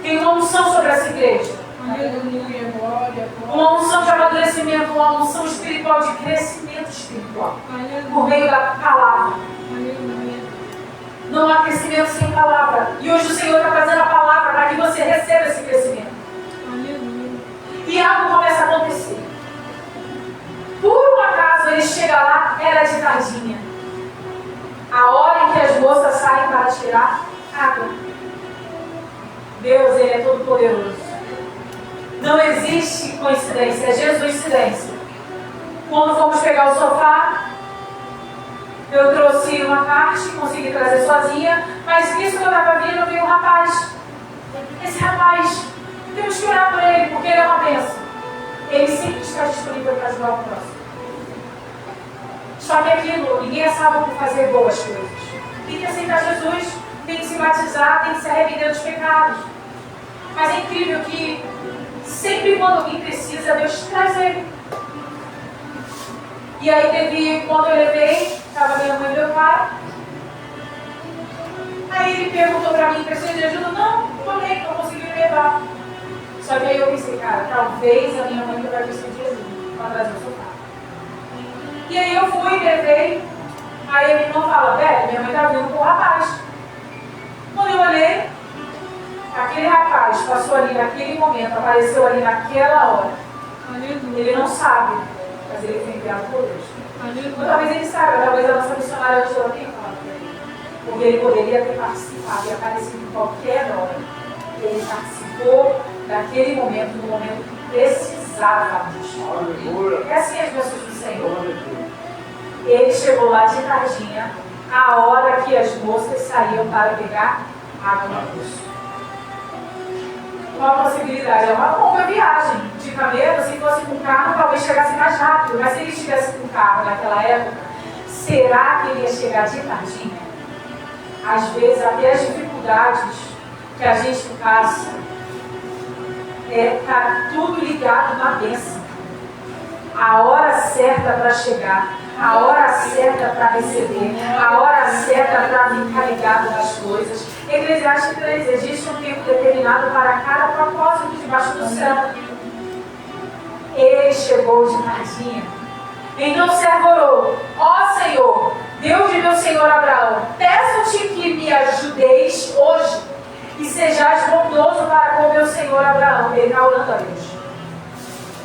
Tem uma unção sobre essa igreja. Aleluia, glória, glória. Uma unção de amadurecimento, uma unção espiritual, de crescimento espiritual. Por meio da palavra. Aleluia. Não há crescimento sem palavra. E hoje o Senhor está trazendo a palavra para que você receba esse crescimento. Aleluia. E algo começa a acontecer. Por um acaso ele chega lá, era de tardinha. A hora em que as moças saem para tirar água. Deus, Ele é todo poderoso. Não existe coincidência, é Jesus-cidência. Quando fomos pegar o sofá, eu trouxe uma parte, consegui trazer sozinha, mas nisso que eu estava vindo, veio um rapaz. Esse rapaz, temos que orar por ele, porque ele é uma bênção. Ele sempre está disponível para ajudar o próximo. Só que aquilo, ninguém é salvo por fazer boas coisas. Tem que aceitar Jesus, tem que se batizar, tem que se arrepender dos pecados. Mas é incrível que sempre quando alguém precisa, Deus traz ele. E aí teve, quando eu levei, estava minha mãe e meu pai. Aí ele perguntou para mim, precisa de ajuda? Não, estou bem, não consegui me levar. Só que aí eu pensei, cara, talvez a minha mãe vai precisar de ajuda para trazer o sofá. E aí eu fui, levei. Aí a minha irmã fala, velho, minha mãe está vindo com o rapaz. Quando eu olhei, aquele rapaz passou ali naquele momento, apareceu ali naquela hora. Aleluia. Ele não sabe, mas ele foi enviado por Deus. Aleluia. Ou talvez ele saiba, talvez a nossa missionária antes não tenha falado para ele. Porque ele poderia ter participado e aparecido em qualquer hora. Ele participou daquele momento, no momento que precisávamos. Aleluia. É assim as bênçãos do Senhor. Ele chegou lá de tardinha, a hora que as moças saíam para pegar água no poço. Qual a possibilidade? É uma longa viagem de camelo. Se fosse com carro, talvez chegasse mais rápido. Mas se ele estivesse com carro naquela época, será que ele ia chegar de tardinha? Às vezes, até as dificuldades que a gente passa, está tudo ligado na bênção. A hora certa para chegar, a hora certa para receber, a hora certa para ficar ligado nas coisas. Eclesiastes 3, existe um tempo determinado para cada propósito debaixo do céu. Ele chegou de tardinha. Então o servo orou, ó Senhor, Deus de meu senhor Abraão, peço-te que me ajudeis hoje e sejais bondoso para com meu senhor Abraão. Ele está orando a Deus.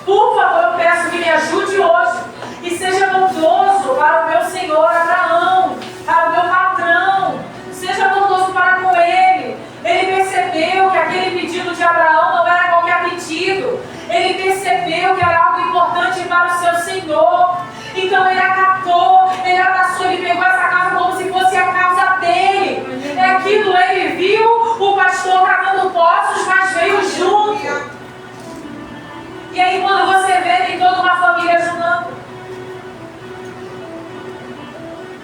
Por favor, eu peço que me ajude hoje e seja bondoso para o meu senhor Abraão, para o meu patrão. Seja bondoso para com ele. Ele percebeu que aquele pedido de Abraão não era qualquer pedido. Ele percebeu que era algo importante para o seu Senhor. Então ele acatou, ele abraçou, ele pegou essa causa como se fosse a causa dele. É aquilo, ele viu o pastor cavando poços, mas veio junto.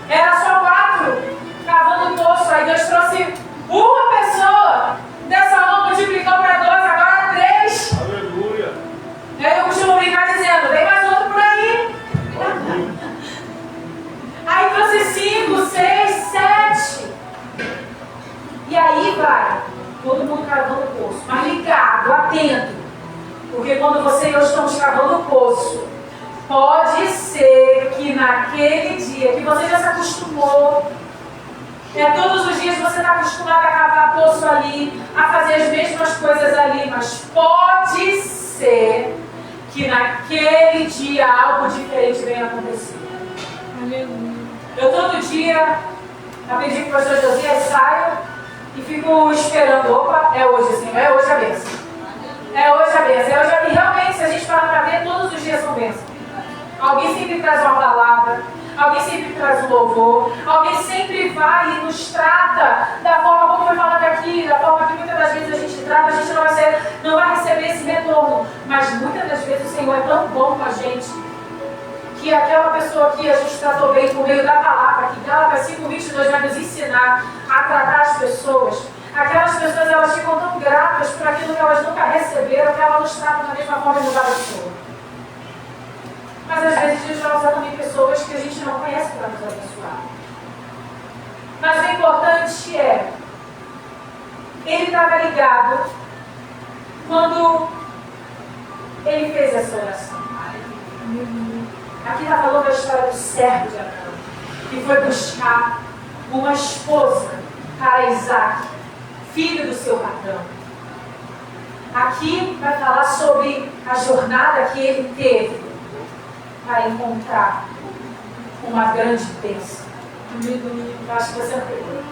Era só 4 cavando o poço. Aí Deus trouxe uma pessoa. Dessa mão multiplicou para 12, agora 3. Aleluia. E aí eu costumo brincar dizendo, vem mais outro por aí. Aí trouxe 5, 6, 7. E aí vai. Todo mundo cavando o poço. Mas ligado, atento. Porque quando você e eu estamos cavando o poço, pode ser que naquele dia que você já se acostumou, todos os dias você está acostumado a cavar poço ali, a fazer as mesmas coisas ali, mas pode ser que naquele dia algo diferente venha acontecer. Aleluia. Eu todo dia, a pedir que o pastor Josias saia e fico esperando, opa, é hoje, Senhor, é hoje a bênção. É hoje a bênção. E realmente, se a gente parar para ver, todos os dias são bênçãos. Alguém sempre traz uma palavra, alguém sempre traz um louvor, alguém sempre vai e nos trata da forma como foi falado aqui, da forma que muitas das vezes a gente trata, a gente não vai receber esse retorno. Mas muitas das vezes o Senhor é tão bom com a gente, que aquela pessoa que a gente tratou bem por meio da palavra, que Gálatas 5:22 vai nos ensinar a tratar as pessoas. Aquelas pessoas, elas ficam tão gratas por aquilo que elas nunca receberam, que elas nos tratam da mesma forma e nos abençoam. Mas às vezes Deus vai usar também pessoas que a gente não conhece para nos abençoar. Mas o importante é, ele estava ligado quando ele fez essa oração. Aqui está falando da história do servo de Abraão, que foi buscar uma esposa para Isaac, filho do seu patrão. Aqui vai falar sobre a jornada que ele teve para encontrar uma grande bênção. Eu acho que você não pegou.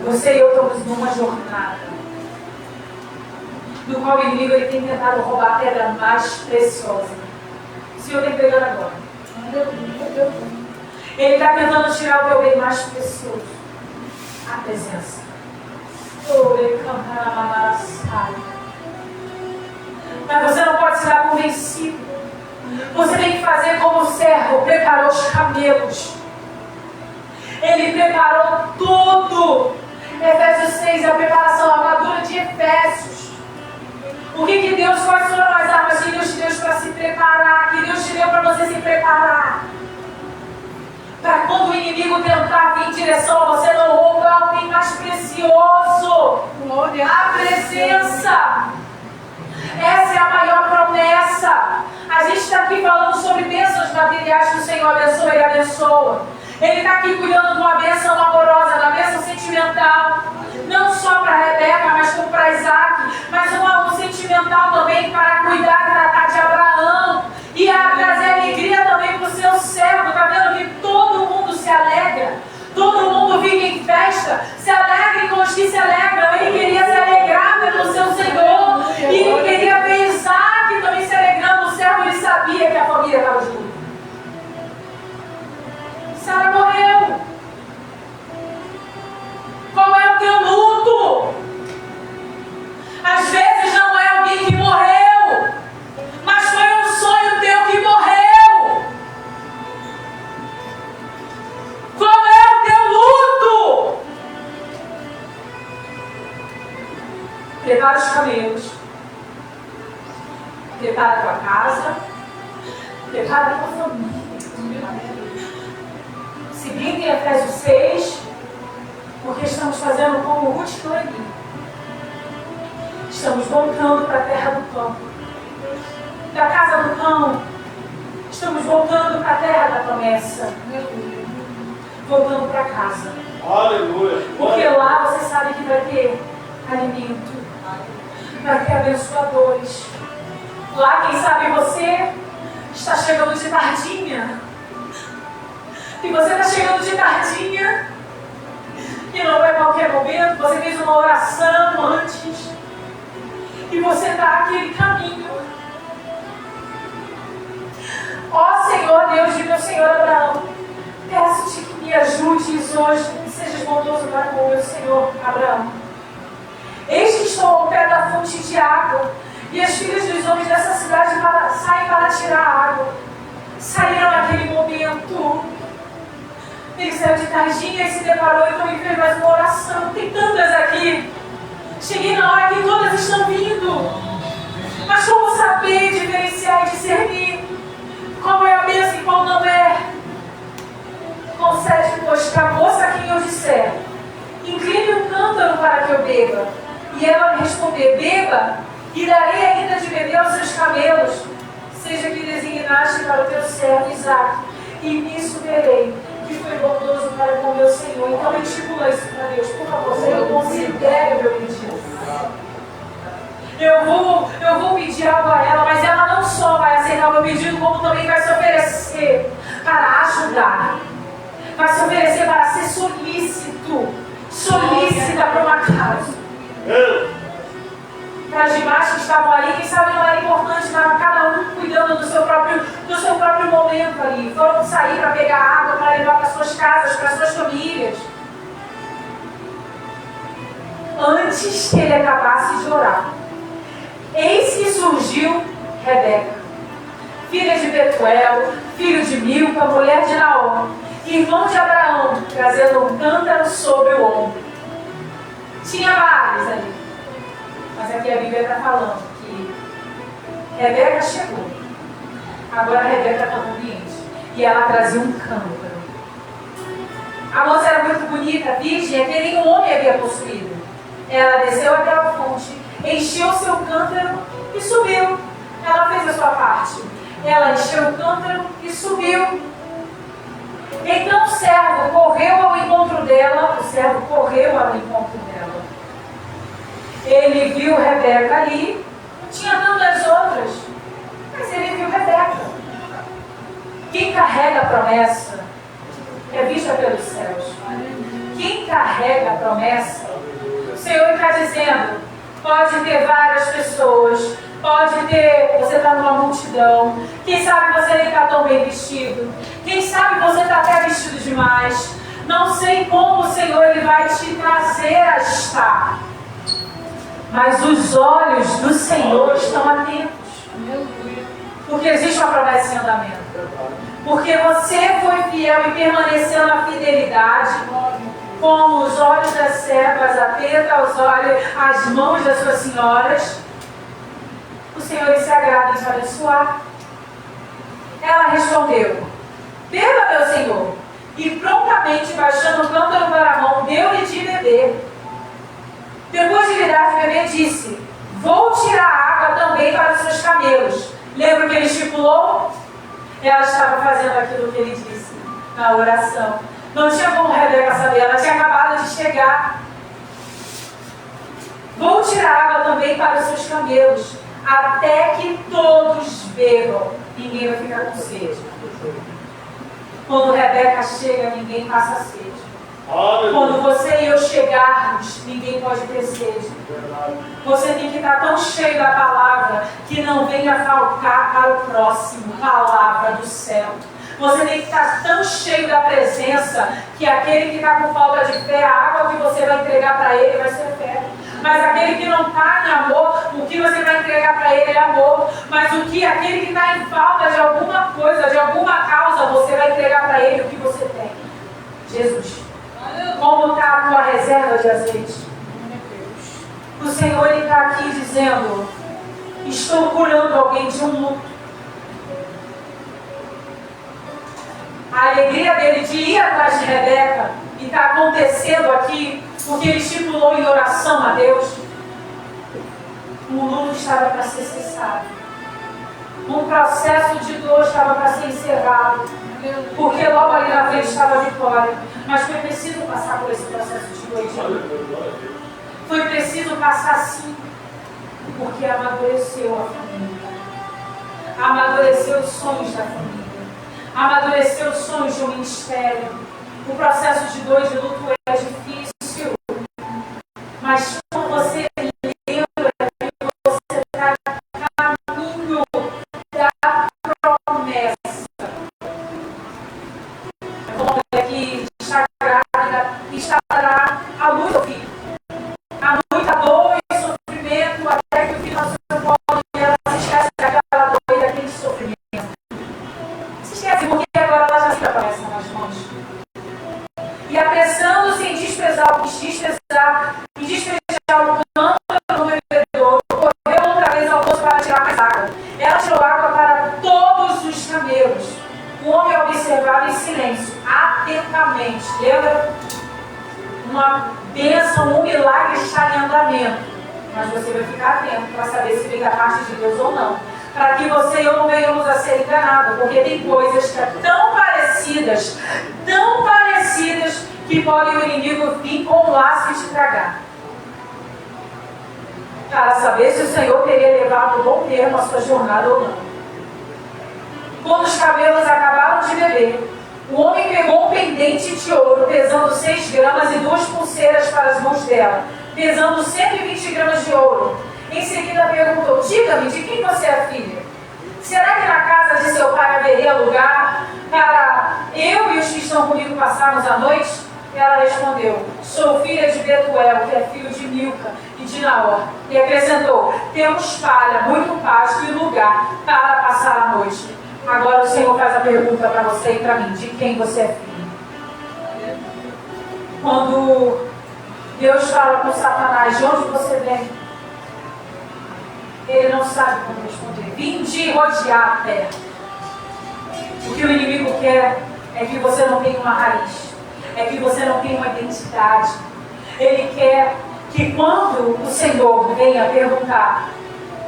Você e eu estamos numa jornada no qual o inimigo ele tem tentado roubar a pedra mais preciosa. O Senhor tem pegando agora. Ele está tentando tirar o teu bem mais precioso, a presença. Mas você não pode se dar por vencido. Você tem que fazer como o servo preparou os camelos. Ele preparou tudo. Efésios 6 é a preparação, a armadura de Efésios. O que Deus, quais foram as armas que Deus te deu para se preparar? Que Deus te deu para você se preparar? Para quando o inimigo tentar vir em direção a você, não rouba o bem mais precioso. A presença. Essa é a maior promessa. A gente está aqui falando sobre bênçãos materiais que o Senhor abençoa e abençoa. Ele está aqui cuidando de uma bênção amorosa, da bênção sentimental. Não só para Rebeca, mas como para Isaac. Mas um sentimental também para cuidar e tratar de Abraão. E a trazer alegria também para o seu servo. Está vendo que todo mundo se alegra. Todo mundo vive em festa. Se alegrem com os que se alegram. Ele queria se alegrar pelo seu Senhor. E ele queria ver Isaac também se alegrando. O servo, ele sabia que a família estava junto. Sara morreu. Qual é o teu luto? Às vezes não é alguém que morreu, mas foi um sonho teu que morreu. Qual é o teu luto? Prepara os camelos. Prepara a tua casa. Prepara a tua família. Seguindo em Efésios 6, porque estamos fazendo como Ruth e Noemi. Estamos voltando para a terra do pão. Da casa do pão, estamos voltando para a terra da promessa. Voltando para casa. Aleluia. Porque lá você sabe que vai ter alimento, vai ter abençoadores. Lá, quem sabe você está chegando de tardinha. E você está chegando de tardinha, e não é qualquer momento, você fez uma oração antes, e você está naquele caminho. Ó Senhor Deus de meu Senhor Abraão, peço-te que me ajudes hoje, e sejas bondoso para com o meu Senhor Abraão. Eis que estou ao pé da fonte de água, e as filhas dos homens dessa cidade saem para tirar água. saíram naquele momento. Ele saiu de tardinha e se deparou, então ele fez mais uma oração. Tem tantas aqui. Cheguei na hora que todas estão vindo. Mas como saber diferenciar e discernir qual é a bênção e qual não é? Concede, pois, que a moça a quem eu disser: incline um cântaro para que eu beba. E ela me responder: beba, e darei ainda de beber aos seus camelos. Seja que designaste para o teu servo Isaque, e nisso verei que foi bondoso para com meu Senhor. Então estipula isso para Deus, por favor, Senhor, considere o meu pedido. Eu vou pedir algo a ela, mas ela não só vai aceitar o meu pedido, como também vai se oferecer para ajudar. Vai se oferecer para ser solícita para uma causa. Para as demais que estavam ali, quem sabe não era importante, mas cada um cuidando do seu próprio momento ali. Foram sair para pegar água, para levar para suas casas, para suas famílias. Antes que ele acabasse de orar, eis que surgiu Rebeca, filha de Betuel, filho de Milca, mulher de Naor, irmão de Abraão, trazendo um cântaro sobre o ombro. Tinha vários ali, mas aqui a Bíblia está falando que Rebeca chegou. Agora a Rebeca está no ambiente e ela trazia um cântaro. A moça era muito bonita, virgem, que nenhum homem havia possuído. Ela desceu até a fonte, encheu o seu cântaro e subiu. Ela fez a sua parte. Ela encheu o cântaro e subiu. Então o servo correu ao encontro dela. Ele viu Rebeca ali. Tinha tantas outras, mas ele viu Rebeca. Quem carrega a promessa é vista pelos céus. Quem carrega a promessa, o Senhor está dizendo: pode ter várias pessoas, pode ter, você está numa multidão, quem sabe você nem está tão bem vestido, quem sabe você está até vestido demais, não sei como o Senhor ele vai te trazer a estar, mas os olhos do Senhor estão atentos, porque existe uma promessa em andamento, porque você foi fiel e permaneceu na fidelidade, como os olhos das servas atentas aos olhos, as mãos das suas senhoras, o Senhor se agrada em te abençoar. Ela respondeu: beba, meu Senhor. E prontamente, baixando o cântaro para a mão, deu-lhe de beber. Depois de lhe dar de beber, disse: vou tirar água também para os seus camelos. Lembra que ele estipulou? Ela estava fazendo aquilo que ele disse na oração. Não tinha como Rebeca saber, ela tinha acabado de chegar. Vou tirar água também para os seus camelos, até que todos bebam. Ninguém vai ficar com sede. Quando Rebeca chega, ninguém passa sede. Quando você e eu chegarmos, ninguém pode ter sede. Você tem que estar tão cheio da palavra que não venha faltar para o próximo palavra do céu. Você tem que estar tão cheio da presença que aquele que está com falta de fé, a água que você vai entregar para ele vai ser fé. Mas aquele que não está em amor, o que você vai entregar para ele é amor. Mas aquele que está em falta de alguma coisa, de alguma causa, você vai entregar para ele o que você tem. Jesus. Como está a tua reserva de azeite? O Senhor está aqui dizendo: estou curando alguém de um luto. A alegria dele de ir atrás de Rebeca e está acontecendo aqui porque ele estipulou em oração a Deus. Um luto estava para ser cessado. Um processo de dor estava para ser encerrado. Porque logo ali na frente estava a vitória. Mas foi preciso passar por esse processo de dor e de luto. Foi preciso passar sim. Porque amadureceu a família. Amadureceu os sonhos da família. Amadureceu os sonhos de um ministério. O processo de dor e de luto é difícil. Mas quando você lembra que você está no caminho da promessa. Como que está grávida, estará a luz do filho. Há muita dor e sofrimento até que o filho nasceu e ela se esquece daquela dor e daquele sofrimento. Você ao cântaro do bebedouro, correu outra vez ao poço para tirar mais água. Ela tirou água para todos os camelos. O homem observava em silêncio, atentamente. Lembra? Uma bênção, um milagre está em andamento. Mas você vai ficar atento para saber se vem da parte de Deus ou não. Para que você e eu não venhamos a ser enganados. Porque tem coisas que são tão parecidas, que podem o inimigo vir com um laço e te tragar. Para saber se o Senhor teria levado a bom termo a sua jornada ou não. Quando os camelos acabaram de beber, o homem pegou um pendente de ouro, pesando 6 gramas, e 2 pulseiras para as mãos dela, pesando 120 gramas de ouro. Em seguida perguntou: diga-me, de quem você é filha? Será que na casa de seu pai haveria lugar para eu e os que estão comigo passarmos a noite? Ela respondeu: sou filha de Betuel, que é filho de Milca e de Naor. E acrescentou: temos palha, muito pasto e lugar para passar a noite. Agora o Senhor faz a pergunta para você e para mim: de quem você é filho? Quando Deus fala com Satanás: de onde você vem? Ele não sabe como responder. Vim de rodear a terra. O que o inimigo quer é que você não tenha uma raiz, é que você não tenha uma identidade. Ele quer que quando o Senhor venha perguntar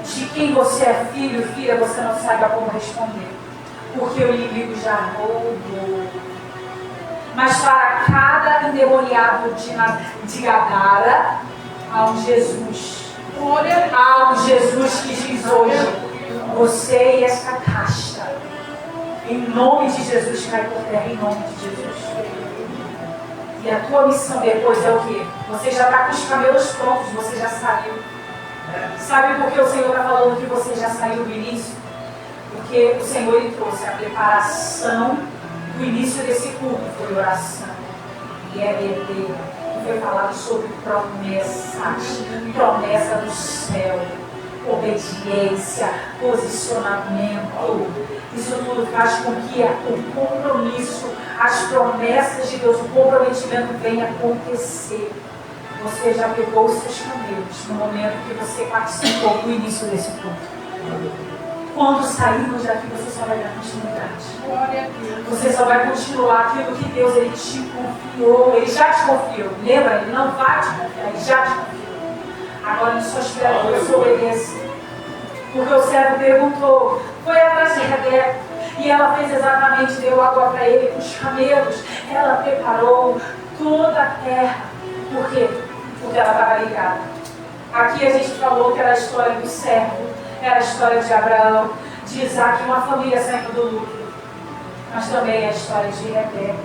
de quem você é filho ou filha, você não saiba como responder. Porque o inimigo já roubou. Mas para cada endemoniado de Gadara, há um Jesus. Há um Jesus que diz hoje: você e esta casta, em nome de Jesus, cai por terra, em nome de Jesus. E a tua missão depois é o quê? Você já está com os camelos prontos, você já saiu. Sabe por que o Senhor está falando que você já saiu do início? Porque o Senhor lhe trouxe a preparação do início desse culto. Foi oração e EBD. Foi falado sobre promessas, promessa do céu, obediência, posicionamento. Isso tudo faz com que o compromisso, as promessas de Deus, o comprometimento venha acontecer. Você já pegou os seus camelos no momento que você participou do início desse culto. Quando sairmos daqui, você só vai dar continuidade. Você só vai continuar aquilo que Deus ele te confiou. Ele já te confiou. Lembra? Ele não vai te confiar. Ele já te confiou. Agora ele só espera que você obedeça. Porque o servo perguntou, foi atrás de Rebeca, e ela fez exatamente, deu água para ele com os camelos. Ela preparou toda a terra. Por quê? Porque ela estava ligada. Aqui a gente falou que era a história do servo. Era a história de Abraão, de Isaac, uma família saindo do lucro. Mas também a história de Rebeca.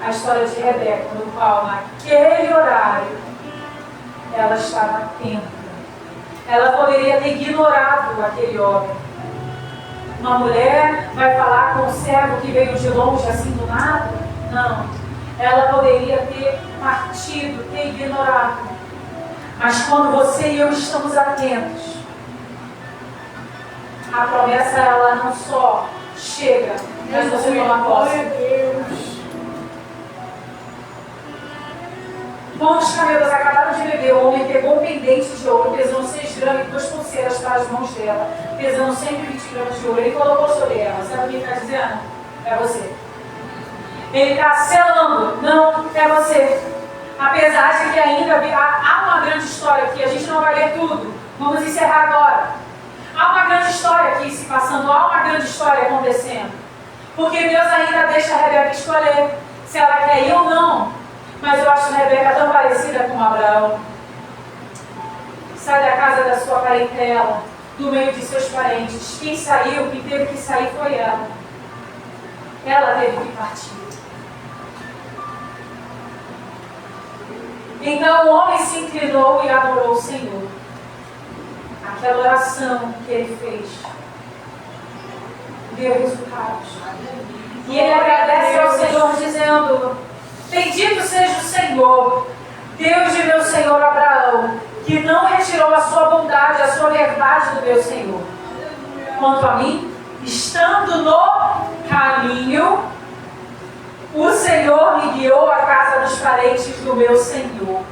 A história de Rebeca, no qual, naquele horário, ela estava atenta. Ela poderia ter ignorado aquele homem. Uma mulher vai falar com um servo que veio de longe, assim do nada? Não. Ela poderia ter partido, ter ignorado. Mas quando você e eu estamos atentos, a promessa ela não só chega, mas você toma posse. Quando os camelos acabaram de beber, o homem pegou um pendente de ouro, pesando 6 gramas e 2 pulseiras para as mãos dela, pesando 120 gramas de ouro. Ele colocou sobre ela. Sabe o que ele está dizendo? É você. Ele está selando. Não, é você. Apesar de que ainda há uma grande história aqui, a gente não vai ler tudo. Vamos encerrar agora. Há uma grande história aqui se passando, há uma grande história acontecendo. Porque Deus ainda deixa a Rebeca escolher se ela quer ir ou não. Mas eu acho a Rebeca tão parecida com Abraão. Sai da casa da sua parentela, do meio de seus parentes. Quem saiu, quem teve que sair foi ela. Ela teve que partir. Então o homem se inclinou e adorou o Senhor. Aquela oração que ele fez deu resultados. E ele agradece ao Senhor dizendo: bendito seja o Senhor, Deus de meu Senhor Abraão, que não retirou a sua bondade, a sua verdade do meu Senhor. Quanto a mim, estando no caminho, o Senhor me guiou à casa dos parentes do meu Senhor.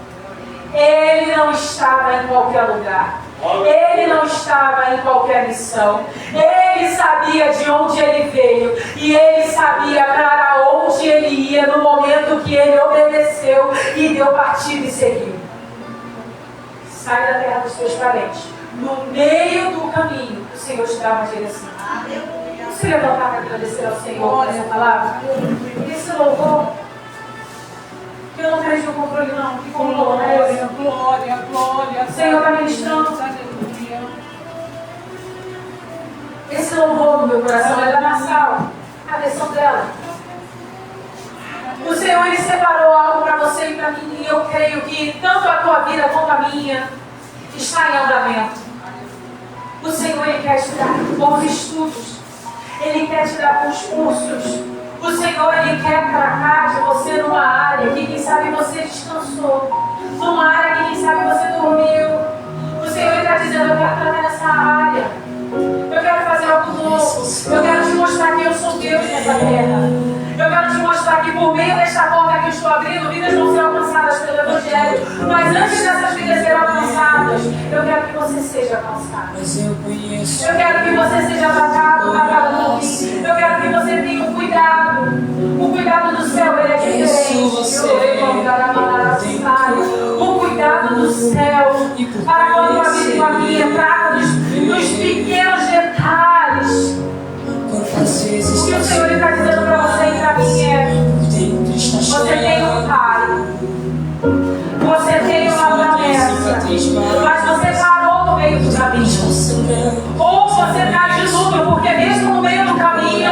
Ele não estava em qualquer lugar. Ele não estava em qualquer missão. Ele sabia de onde ele veio. E ele sabia para onde ele ia no momento que ele obedeceu e deu partido e seguiu. Sai da terra dos teus parentes. No meio do caminho, o Senhor te dá uma direção. Vamos se levantar para agradecer ao Senhor por essa palavra? Esse louvor, que eu não perdi o controle não, que como louvor é esse? Glória, glória. O Senhor está ministrando. Aleluia. Esse louvor no meu coração é da Nassau, a versão dela. O Senhor, Ele separou algo para você e para mim, e eu creio que tanto a tua vida quanto a minha está em andamento. O Senhor, Ele quer te dar bons estudos. Ele quer te dar bons cursos. O Senhor, Ele quer tratar de você numa área que quem sabe você descansou. Numa área que quem sabe você dormiu. O Senhor está dizendo, eu quero tratar nessa área. Eu quero fazer algo novo. Eu quero te mostrar que eu sou Deus nessa terra. Eu quero te mostrar que por meio desta porta que eu estou abrindo, vidas vão ser alcançadas pelo Evangelho. Mas antes dessas vidas serem alcançadas, eu quero que você seja alcançado. Eu quero que você seja tratado por mim. Eu quero que você tenha um cuidado. O cuidado do céu, ele é diferente. O cuidado do céu, para quando a vida e a minha trata dos pequenos detalhes. O que o Senhor está dizendo para você e para mim é: você tem um pai, você tem uma promessa, mas você parou no meio do caminho. Ou você está de luto, porque mesmo no meio do caminho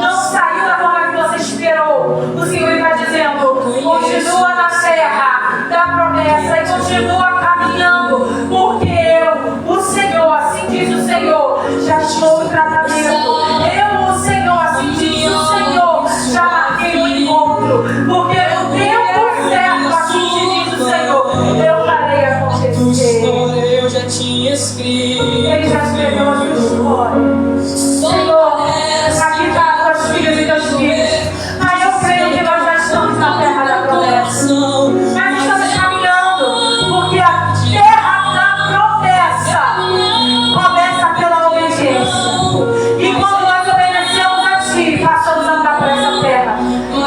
não saiu da forma que você esperou. O Senhor está dizendo: continua na terra da promessa e continua caminhando, porque eu, o Senhor, assim diz o Senhor, já estou em tratamento. Eu, o Senhor, assim diz o Senhor, já marquei o encontro, porque no tempo certo, assim diz o Senhor, eu farei acontecer. Eu já tinha escrito. Ele já escreveu a sua história. Senhor, aqui está as tuas filhas e teus filhos. Mas eu creio que nós já estamos na terra da promessa. Nós estamos caminhando, porque a terra da promessa começa pela obediência. E quando nós obedecemos a Ti, passamos a andar por essa terra.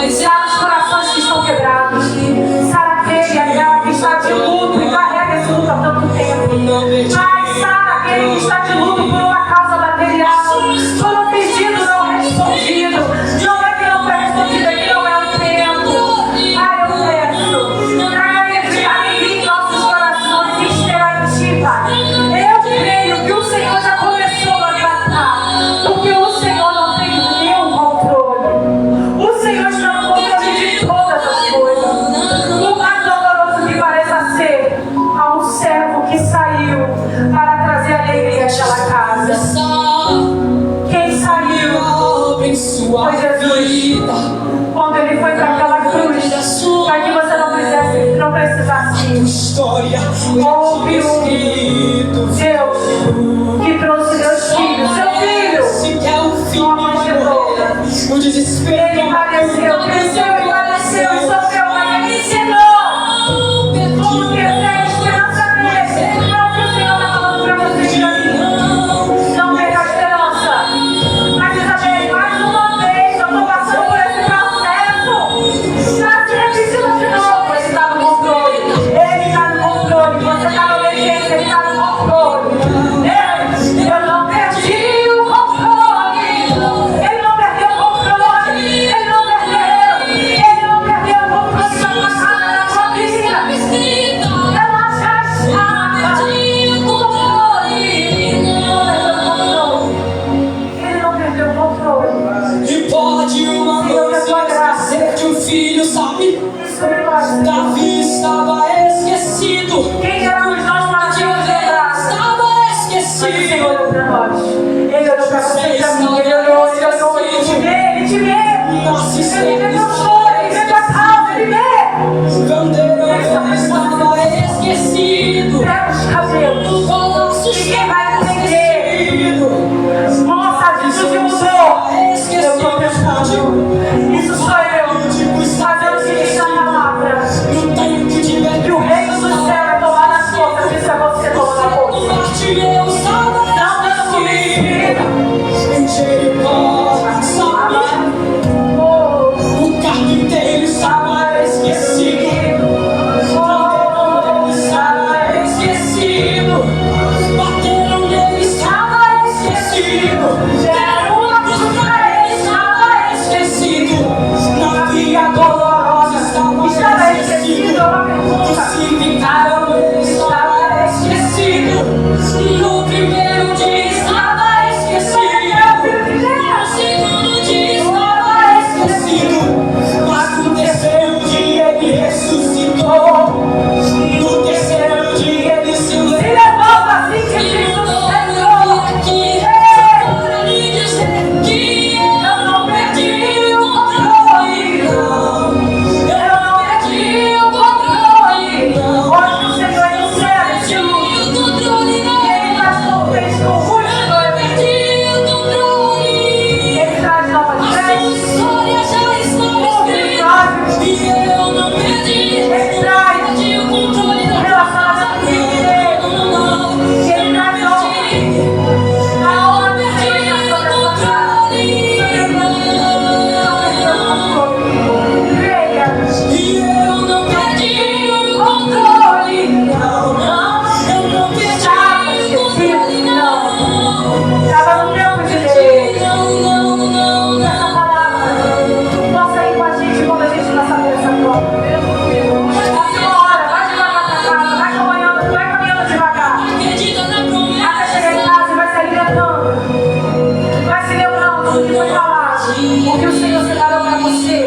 Sara os corações que estão quebrados. Sara aquele que está de luto e carrega esse luto há tanto tempo. Mas Sara aquele que está de luto por uma causa material, por um pedido não respondido. Não é que não foi respondido, é que não é o tempo. Ai, eu peço, traga alegria em nossos corações e esperar em Ti, Pai. Eu creio que o Senhor já começou a tratar, porque o Senhor não tem nenhum controle. O Senhor está no controle de todas as coisas. O mais doloroso que pareça ser a um servo que saiu para trazer alegria àquela casa. Quem saiu foi Jesus. Quando ele foi para aquela cruz, para que você não precisasse ir. História Houve um Deus que trouxe Deus filho, seu filho, uma mãe de todas. o desespero. Ele padeceu, cresceu e padeceu e sofreu, mas ele ensinou como que tem a esperança nele. Não é o que o Senhor está falando para você e para mim. Não perca a esperança. Mas Isabel, mais uma vez, eu estou passando por esse processo. Está se repetindo de novo. Ele está no controle. Ele está no controle. Você está no obediência. conta. se ficaram estava esquecido. No primeiro dia estava esquecido. No segundo dia estava esquecido. Mas no terceiro dia ele ressuscitou. No terceiro dia ele se Se levanta assim que diz o Senhor. aqui só para lhe dizer que eu não perdi o controle, não. Eu não perdi o controle, não. Hoje o Senhor é no céu. Perdi o controle, não. Ele traz fez com o Eu não perdi o controle. Ele traz novas A sua três. história já está escrita. E eu não perdi. Ele traz Perdi o controle, não. relacionado à vida dele. Não. Ele traz honra. A honra do Senhor está sobre a sua casa. Creia. E eu não perdi o controle, não, não. Eu não perdi o controle, não. Estava no tempo de Deus. Não. Essa palavra. Possa ir com a gente quando a gente passar por essa prova. A senhora, vai devagar para casa. Vai caminhando devagar. Acredita na promessa. Até chegar em casa e vai se alimentando. Vai se lembrando do que foi falado. O que o Senhor separou para você.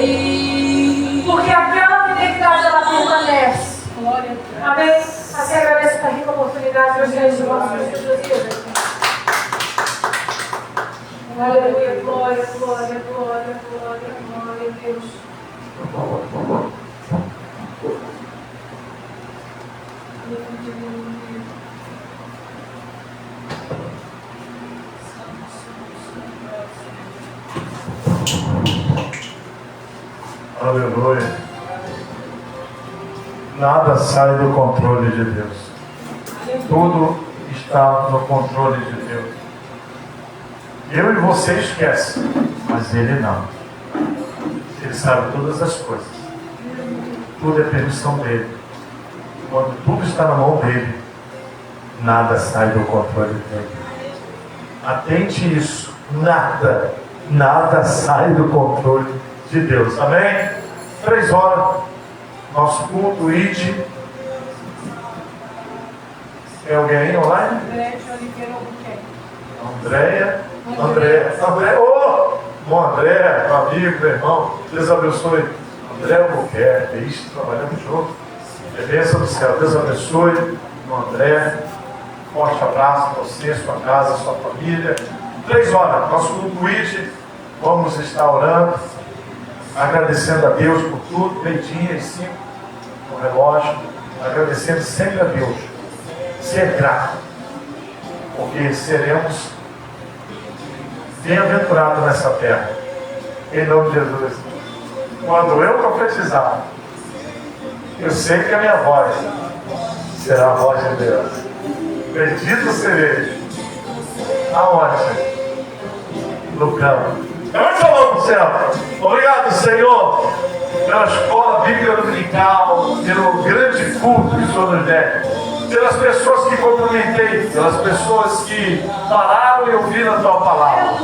Porque aquela fidelidade ela permanece. Glória a Deus. Amém? Assim agradeço essa rica oportunidade hoje de nossas vidas. Aleluia, glória, glória, glória, glória, glória a Deus. Aleluia. Nada sai do controle de Deus. Tudo está no controle de Deus. Eu e você esquecem, mas Ele não. Ele sabe todas as coisas. Tudo é permissão dele. Quando tudo está na mão dele, nada sai do controle dele. Atente isso. Nada sai do controle de Deus. Amém? 3 horas. Nosso culto, ide. Tem alguém aí online? André de Oliveira Albuquerque. André, ô! Bom, André, meu amigo, meu irmão, Deus abençoe. André Albuquerque, é isso, trabalhamos juntos. É bênção do céu, Deus abençoe. Irmão André, forte abraço para você, sua casa, sua família. 3 horas, nosso culto ide. Vamos estar orando, agradecendo a Deus por tudo, 5:00 no relógio, agradecendo sempre a Deus. Ser grato, porque seremos bem-aventurados nessa terra, em nome de Jesus. Quando eu profetizar, eu sei que a minha voz será a voz de Deus. Bendito serei. Aonde? No campo. Levante a mão para o céu. Obrigado, Senhor, pela escola bíblica dominical, pelo grande culto que o Senhor nos deu, pelas pessoas que cumprimentei, pelas pessoas que pararam e ouviram a tua palavra.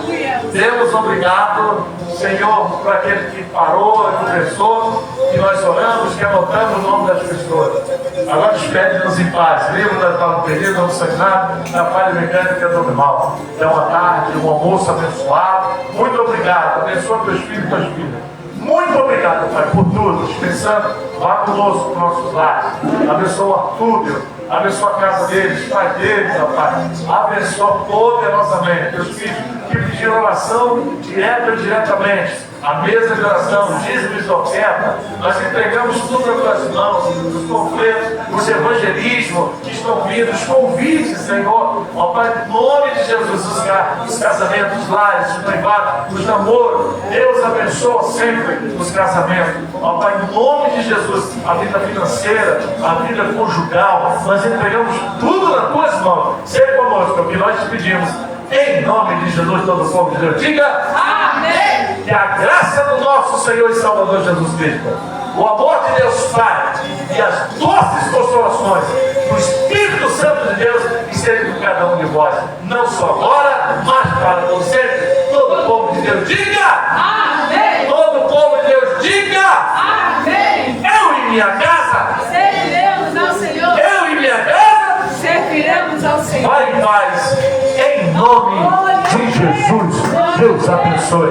Deus, obrigado, Senhor, por aquele que parou e conversou, e nós oramos, que anotamos o nome das pessoas. Agora despede-nos em paz, livra da tua perdido, não sangrado, da falha mecânica do mal. É uma tarde, um almoço abençoado. Muito obrigado, abençoa teus filhos e tuas filhas. Muito obrigado, Pai, por tudo. Dispensando, vá conosco para nossos lares. Abençoa tudo. Abençoa a casa deles, pai deles, ó Pai. Abençoa poderosamente teus filhos que pediram oração direta ou diretamente. A mesa de oração, dízimos e oferta, nós entregamos tudo nas tuas mãos, os panfletos, os evangelismos que estão vindo, os convites, Senhor, ó Pai, em nome de Jesus, os casamentos, os lares, os noivados, os namoros. Deus abençoa sempre os casamentos, ó Pai, em nome de Jesus, a vida financeira, a vida conjugal, nós entregamos tudo nas tuas mãos. Seja conosco, é o que nós te pedimos, em nome de Jesus, todo o povo de Deus. Diga amém! Que a graça do nosso Senhor e Salvador Jesus Cristo, o amor de Deus Pai e as doces consolações do Espírito Santo de Deus estejam com cada um de vós, não só agora, mas para todos sempre. Todo o povo de Deus diga amém! Todo o povo de Deus diga amém! Eu e minha casa Senhor. Vai em paz. Em nome de Jesus. Deus abençoe.